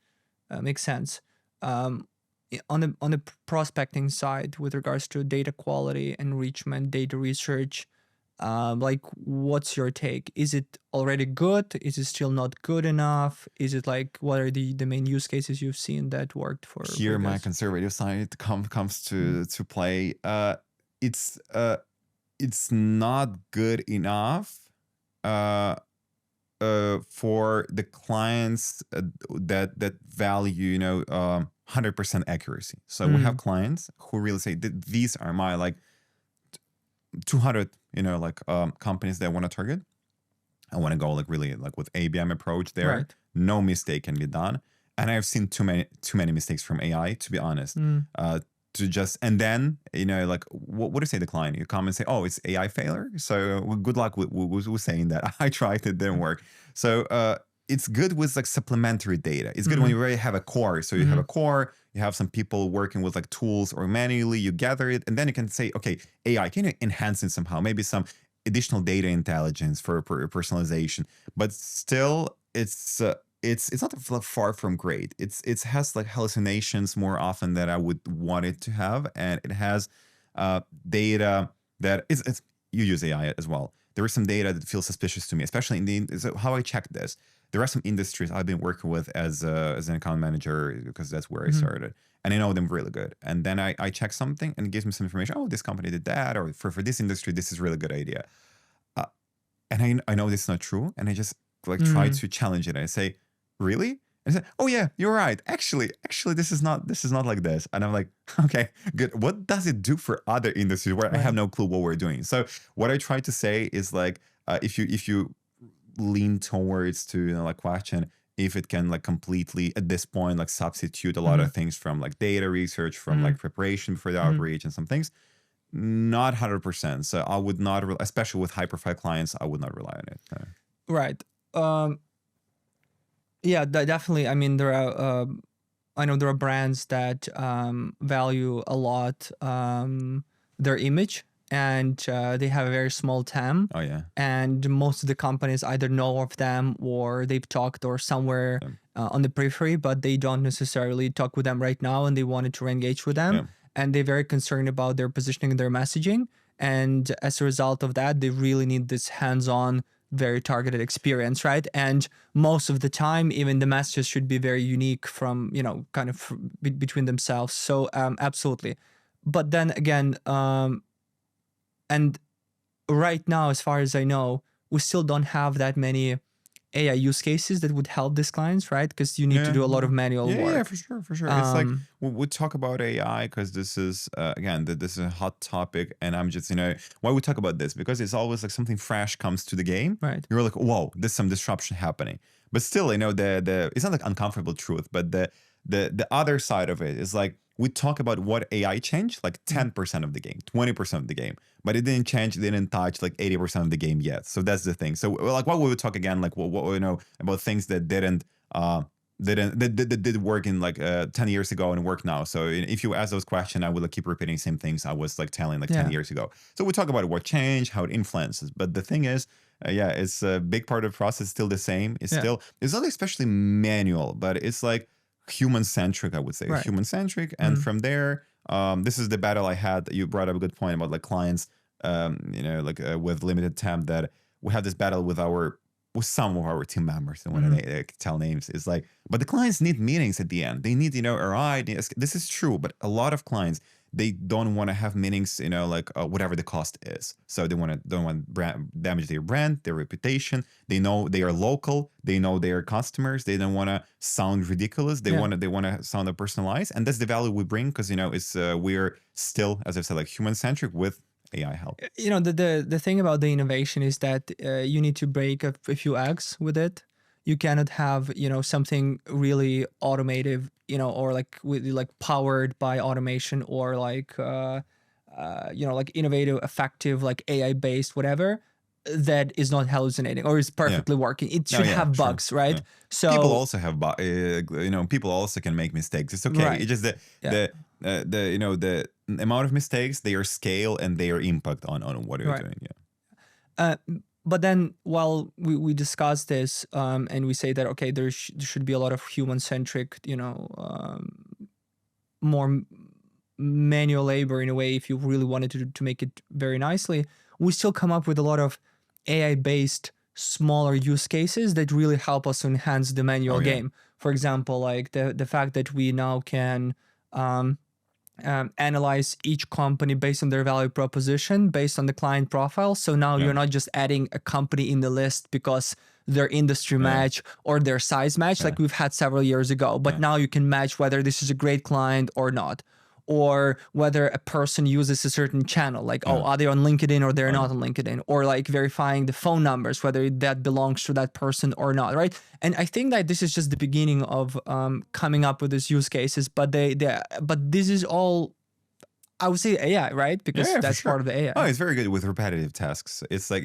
B: makes sense. On the prospecting side, with regards to data quality, enrichment, data research, like what's your take? Is it already good? Is it still not good enough? Is it like, what are the main use cases you've seen that worked for?
A: Here, my conservative side comes to play. It's not good enough for the clients that value 100% accuracy. So we have clients who really say these are my like 200 companies that I want to target. I want to go like really like with ABM approach there.
B: Right.
A: No mistake can be done. And I've seen too many mistakes from AI, to be honest. To just, and then, you know, like what do you say to the client? You come and say, oh, it's AI failure. So well, good luck with saying that. I tried, it didn't work. So it's good with like supplementary data. It's good when you already have a core. So you have a core, you have some people working with like tools or manually, you gather it, and then you can say, okay, AI, can you enhance it somehow? Maybe some additional data intelligence for personalization, but still it's not far from great. It has like hallucinations more often than I would want it to have, and it has data that it's you use AI as well. There is some data that feels suspicious to me, especially so how I check this. There are some industries I've been working with as an account manager because that's where I started, and I know them really good. And then I check something and it gives me some information. Oh, this company did that, or for this industry, this is a really good idea. And I know this is not true, and I just like try to challenge it. I say, really? And I say, oh yeah, you're right. Actually, this is not like this. And I'm like, okay, good. What does it do for other industries where I have no clue what we're doing? So what I try to say is like, if you lean towards to, you know, like question if it can like completely at this point like substitute a lot of things from like data research, from like preparation for the outreach and some things, not 100%. So I would not, especially with high profile clients, I would not rely on it.
B: Right. Yeah, definitely. I mean, there are, I know there are brands that value a lot their image, and they have a very small TAM.
A: Oh yeah.
B: And most of the companies either know of them or they've talked or somewhere on the periphery, but they don't necessarily talk with them right now, and they wanted to engage with them. And they're very concerned about their positioning and their messaging. And as a result of that, they really need this hands-on, very targeted experience, right? And most of the time, even the messages should be very unique from, you know, kind of between themselves. So absolutely. But then again, and right now, as far as I know, we still don't have that many AI use cases that would help these clients, right? Because you need to do a lot of manual work.
A: Yeah, for sure. It's like we talk about AI because this is again this is a hot topic, and I'm just, you know, why we talk about this, because it's always like something fresh comes to the game.
B: Right.
A: You're like, whoa, there's some disruption happening. But still, you know, the it's not like uncomfortable truth, but the other side of it is like, we talk about what AI changed, like 10% of the game, 20% of the game, but it didn't change, it didn't touch like 80% of the game yet. So that's the thing. So like, what we would talk again, like what you know about things that didn't work in like 10 years ago and work now. So if you ask those questions, I will like, keep repeating the same things I was like telling like 10 years ago. So we talk about what changed, how it influences. But the thing is, it's a big part of the process, still the same. It's still, it's not especially manual, but it's like human-centric, I would say.
B: Right.
A: Human-centric. And from there, this is the battle I had. You brought up a good point about like clients, you know, like with limited TAM, that we have this battle with some of our team members. And when I tell names, it's like, but the clients need meetings at the end. They need, you know, ROI. This is true, but a lot of clients, they don't want to have meetings, you know, like whatever the cost is. So don't want damage their brand, their reputation. They know they are local. They know their customers. They don't want to sound ridiculous. They want to sound personalized, and that's the value we bring, because, you know, it's we're still, as I've said, like human-centric with AI help.
B: You know, the thing about the innovation is that you need to break a few eggs with it. You cannot have, you know, something really automative, you know, or like with like powered by automation, or like you know, like innovative, effective, like AI based, whatever, that is not hallucinating or is perfectly working. It should have bugs, right?
A: Yeah.
B: So
A: people also have you know, people also can make mistakes. It's okay.
B: Right.
A: It's just the you know, the amount of mistakes, their scale and their impact on what you're doing.
B: But then while we discuss this and we say that, okay, there should be a lot of human-centric, you know, more manual labor in a way, if you really wanted to make it very nicely, we still come up with a lot of AI-based smaller use cases that really help us to enhance the manual game. For example, like the fact that we now can analyze each company based on their value proposition, based on the client profile. So now you're not just adding a company in the list because their industry match or their size match, like we've had several years ago, but now you can match whether this is a great client or not. or whether a person uses a certain channel, like, oh, are they on LinkedIn or they're not on LinkedIn, or like verifying the phone numbers, whether that belongs to that person or not, right? And I think that this is just the beginning of coming up with these use cases, but but this is all, I would say, AI, right? Because that's part of the AI.
A: Oh, it's very good with repetitive tasks. It's like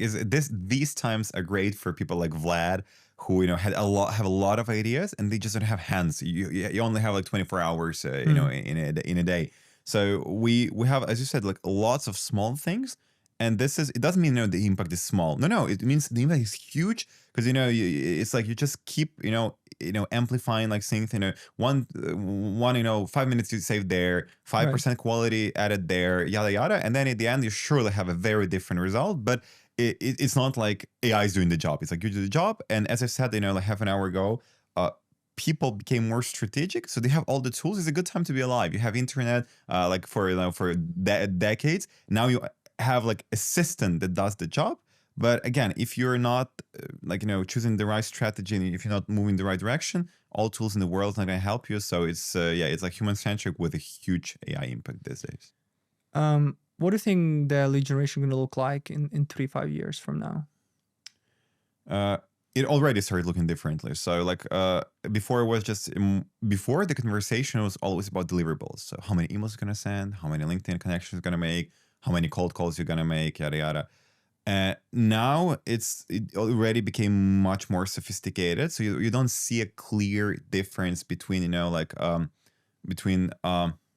A: these times are great for people like Vlad, who have a lot of ideas, and they just don't have hands. You only have like 24 hours, in a day. So we have, as you said, like lots of small things, and it doesn't mean the impact is small. No, it means the impact is huge, because it's like you just keep amplifying like things. One 5 minutes you save there, 5% quality added there, yada yada, and then at the end you surely have a very different result. But it's not like AI is doing the job. It's like you do the job. And as I said, like half an hour ago, people became more strategic. So they have all the tools. It's a good time to be alive. You have internet, like for decades. Now you have like assistant that does the job. But again, if you're not choosing the right strategy, and if you're not moving the right direction, all tools in the world are not going to help you. So it's like human centric with a huge AI impact these days.
B: What do you think the lead generation going to look like in 3-5 years from now?
A: It already started looking differently. So like before, it was just before the conversation was always about deliverables. So how many emails you're gonna send, how many LinkedIn connections you're gonna make, how many cold calls you're gonna make, yada yada. Now it already became much more sophisticated. So you don't see a clear difference between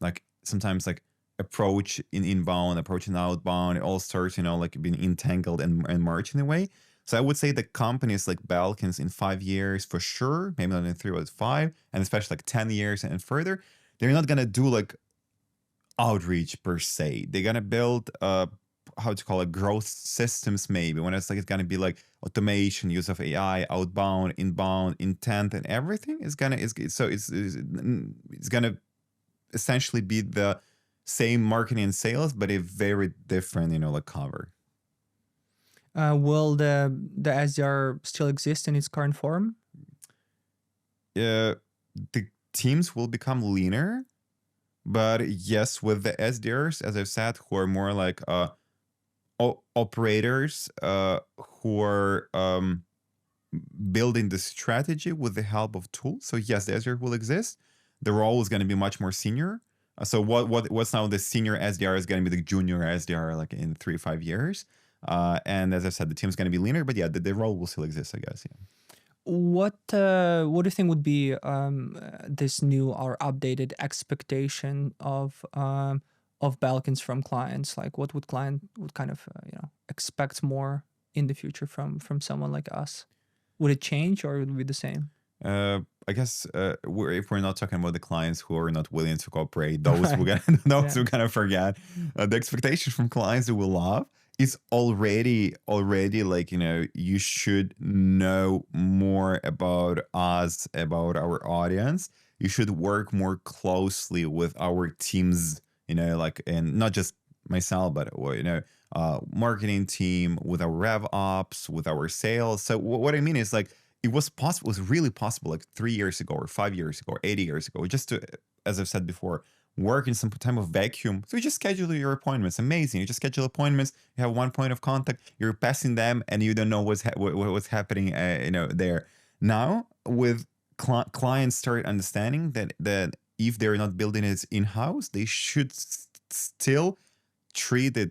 A: like sometimes like approach in inbound, approach in outbound. It all starts like being entangled and merged in a way. So I would say that companies like Belkins in 5 years for sure, maybe not in 3 but 5, and especially like 10 years and further, they're not gonna do like outreach per se. They're gonna build growth systems, maybe, when it's gonna be like automation, use of AI, outbound, inbound, intent, and everything is gonna essentially be the same marketing and sales, but a very different like cover.
B: Will the SDR still exist in its current form?
A: The teams will become leaner, but yes, with the SDRs, as I've said, who are more like operators, who are building the strategy with the help of tools. So yes, the SDR will exist. The role is going to be much more senior. So what's now the senior SDR is going to be the junior SDR like in 3-5 years. And as I said, the team's going to be leaner, but yeah, the role will still exist, I guess. Yeah.
B: What do you think would be this new or updated expectation of Belkins from clients? Like, what would client kind of expect more in the future from someone like us? Would it change, or would it be the same?
A: I guess if we're not talking about the clients who are not willing to cooperate, those we're gonna forget. The expectation from clients who will love is already like you should know more about us, about our audience. You should work more closely with our teams, and not just myself, but marketing team, with our rev ops, with our sales. So what I mean is like, it was really possible like 3 years ago or 5 years ago or 80 years ago, just to, as I've said before, work in some time of vacuum. So you just schedule your appointments. Amazing. You just schedule appointments. You have one point of contact. You're passing them, and you don't know what's happening. There. Now with clients start understanding that if they're not building it in-house, they should still treat the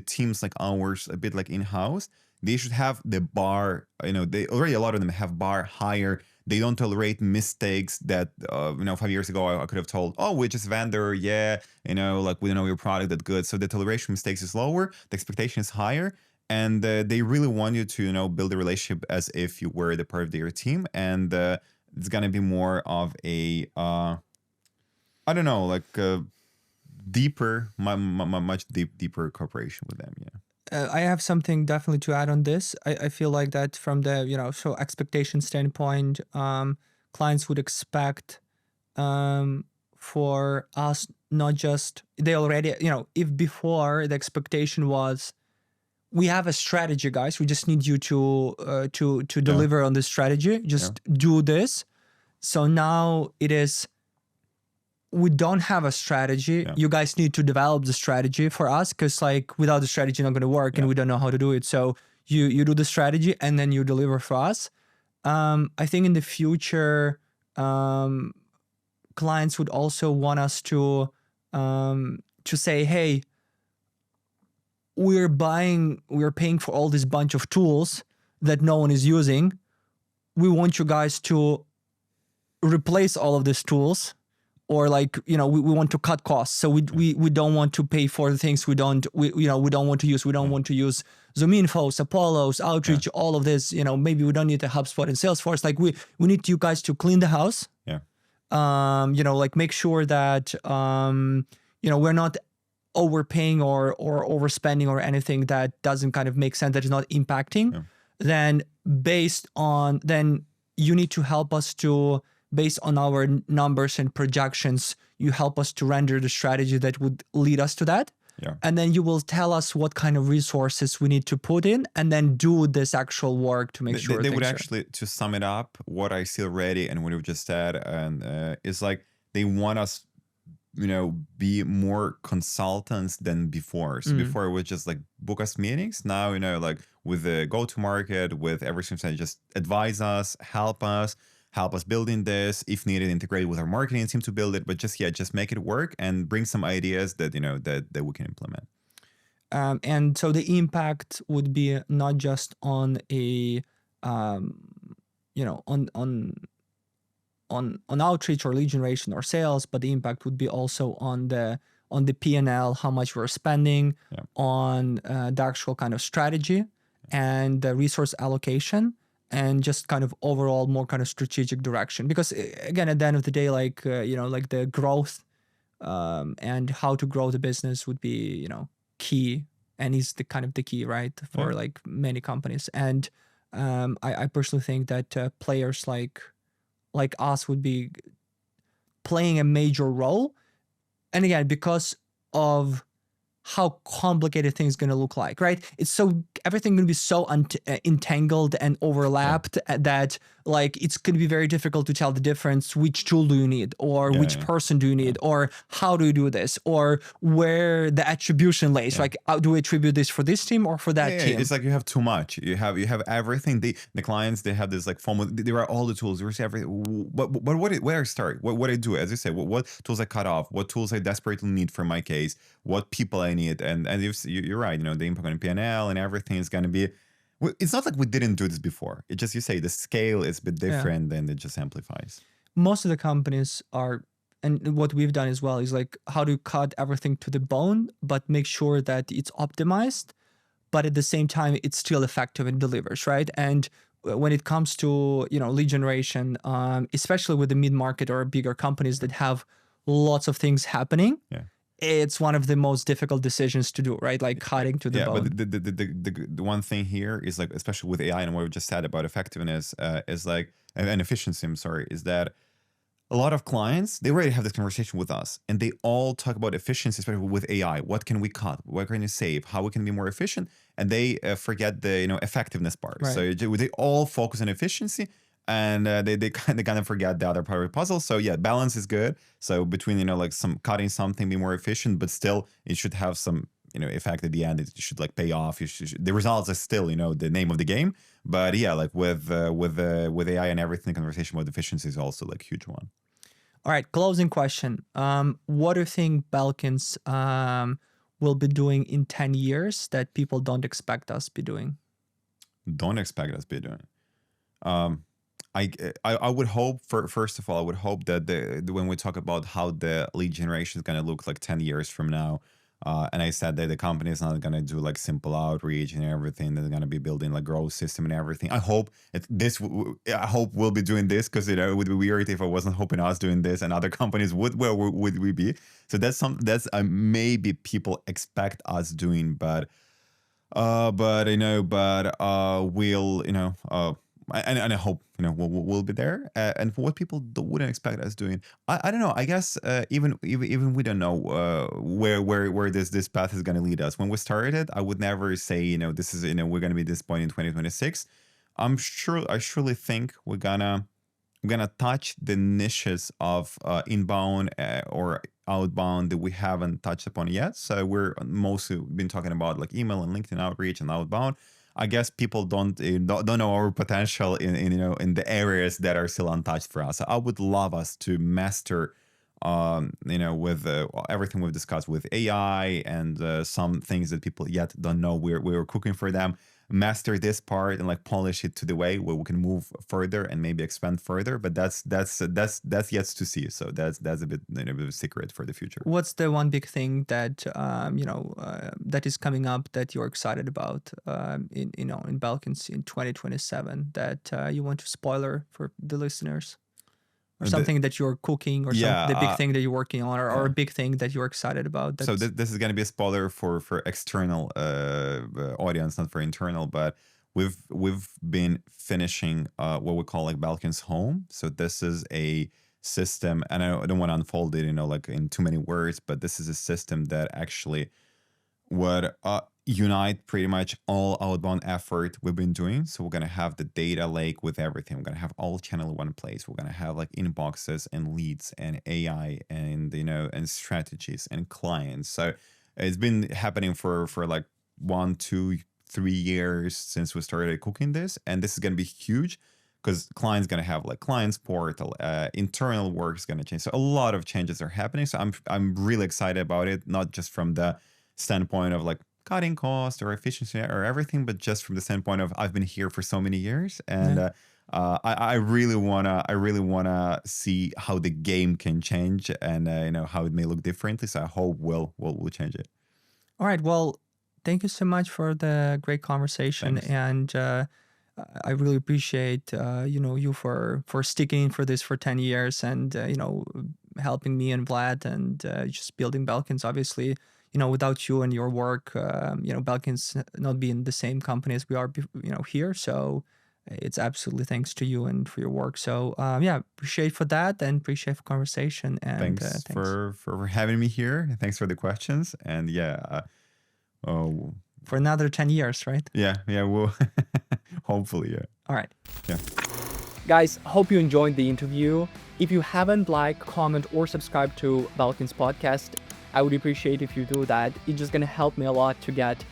A: teams like ours a bit like in-house. They should have the bar, they already, a lot of them have bar higher. They don't tolerate mistakes that, 5 years ago I could have told, oh, we're just vendor. Yeah. We don't know your product that good. So the toleration mistakes is lower. The expectation is higher. And they really want you to, build a relationship as if you were the part of their team. And it's going to be more of a, much deeper cooperation with them. Yeah.
B: I have something definitely to add on this. I feel like that from the so expectation standpoint, clients would expect for us not just, they already, if before the expectation was, we have a strategy, guys, we just need you to deliver on this strategy, just do this. So now it is, we don't have a strategy.
A: Yeah.
B: You guys need to develop the strategy for us, because like without the strategy, not going to work, and we don't know how to do it. So you do the strategy and then you deliver for us. I think in the future, clients would also want us to say, hey, we're paying for all this bunch of tools that no one is using. We want you guys to replace all of these tools, or like, we want to cut costs. So we don't want to pay for the things we don't want to use. We don't want to use ZoomInfos, Apollos, Outreach, all of this. Maybe we don't need a HubSpot and Salesforce. Like we need you guys to clean the house.
A: Yeah.
B: Like make sure that we're not overpaying or overspending or anything that doesn't kind of make sense, that is not impacting.
A: Yeah.
B: Then you need to help us to, based on our numbers and projections, you help us to render the strategy that would lead us to that.
A: Yeah.
B: And then you will tell us what kind of resources we need to put in, and then do this actual work to make sure
A: they would
B: things
A: actually, to sum it up, what I see already and what you've just said, and is like they want us, be more consultants than before. So before it was just like book us meetings. Now, like with the go-to-market, with everything, just advise us, help us building this, if needed, integrate with our marketing team to build it, but just make it work and bring some ideas that, that we can implement.
B: And so the impact would be not just on a, on outreach or lead generation or sales, but the impact would be also on the P&L, how much we're spending, on the actual kind of strategy and the resource allocation, and just kind of overall more kind of strategic direction. Because again, at the end of the day, like, like the growth and how to grow the business would be, key, and is the kind of the key, right, for like many companies. And I personally think that players like us would be playing a major role. And again, because of how complicated things going to look like, right? Everything going to be so entangled and overlapped that like it's going to be very difficult to tell the difference. Which tool do you need, or which person do you need, or how do you do this, or where the attribution lays? Like, how do we attribute this for this team or for that team?
A: It's like you have too much. You have everything. The clients, they have this like FOMO. There are all the tools. There's everything. But where I start? What I do? As you say, what tools I cut off? What tools I desperately need for my case? What people I need? And you're right. The impact on P&L and everything is going to be. It's not like we didn't do this before. It's just, you say the scale is a bit different, and it just amplifies.
B: Most of the companies are, and what we've done as well is like, how to cut everything to the bone, but make sure that it's optimized, but at the same time, it's still effective and delivers, right? And when it comes to, lead generation, especially with the mid-market or bigger companies that have lots of things happening, it's one of the most difficult decisions to do, right? Like cutting to the bone.
A: But the one thing here is like, especially with AI and what we just said about effectiveness, is like, and efficiency, I'm sorry, is that a lot of clients, they already have this conversation with us, and they all talk about efficiency, especially with AI. What can we cut? What can we save? How we can be more efficient? And they forget the effectiveness part.
B: Right.
A: So they all focus on efficiency, and they kind of forget the other part of the puzzle. So balance is good. So between like some cutting something, be more efficient, but still it should have some effect at the end. It should like pay off. The results are still the name of the game. But like with AI and everything, conversation about efficiency is also like a huge one.
B: All right, closing question. What do you think Belkins will be doing in 10 years that people don't expect us to be doing?
A: Don't expect us to be doing. I would hope, first of all, I would hope that when we talk about how the lead generation is going to look like 10 years from now, and I said that the company is not going to do like simple outreach and everything, they're going to be building like growth system and everything. I hope we'll be doing this, because it would be weird if I wasn't hoping us doing this and other companies would. Where would we be? So that's maybe people expect us doing, but we'll and I hope we'll be there. And for what people wouldn't expect us doing, I don't know. I guess even we don't know where this path is going to lead us. When we started, I would never say this is we're going to be this point in 2026. I surely think we're gonna we're gonna touch the niches of inbound or outbound that we haven't touched upon yet. So we're mostly been talking about like email and LinkedIn outreach and outbound. I guess people don't know our potential in the areas that are still untouched for us. So I would love us to master with everything we've discussed with AI and some things that people yet don't know we're cooking for them. Master this part and like polish it to the way where we can move further and maybe expand further. But that's yet to see. So that's a bit a bit of a secret for the future.
B: What's the one big thing that that is coming up that you're excited about in Belkins in 2027 that you want to spoiler for the listeners? Or something that you're cooking, or the big thing that you're working on, or a big thing that you're excited about.
A: So this is going to be a spoiler for external audience, not for internal. But we've been finishing what we call like Belkins Home. So this is a system, and I don't want to unfold it, like in too many words, but this is a system that actually would unite pretty much all outbound effort we've been doing. So we're going to have the data lake with everything. We're going to have all channel in one place. We're going to have like inboxes and leads and AI and and strategies and clients. So it's been happening for like 1, 2, 3 years since we started cooking this, and this is going to be huge because clients going to have like clients portal, internal work is going to change. So a lot of changes are happening. So I'm really excited about it, not just from the standpoint of like cutting cost or efficiency or everything, but just from the standpoint of I've been here for so many years, and I really wanna see how the game can change and how it may look differently. So I hope we'll change it.
B: All right. Well, thank you so much for the great conversation.
A: Thanks.
B: And I really appreciate you for sticking for this for 10 years and helping me and Vlad and just building Belkins. Obviously, without you and your work, Belkins not being the same company as we are, here. So it's absolutely thanks to you and for your work. So appreciate for that and appreciate for conversation. And
A: Thanks for having me here. Thanks for the questions. And
B: for another 10 years, right?
A: Yeah, we'll hopefully, yeah.
B: All right.
A: Yeah.
B: Guys, hope you enjoyed the interview. If you haven't liked, comment, or subscribed to Belkins podcast, I would appreciate if you do that. It's just going to help me a lot to get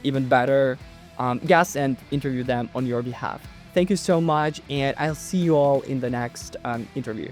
B: even better guests and interview them on your behalf. Thank you so much, and I'll see you all in the next interview.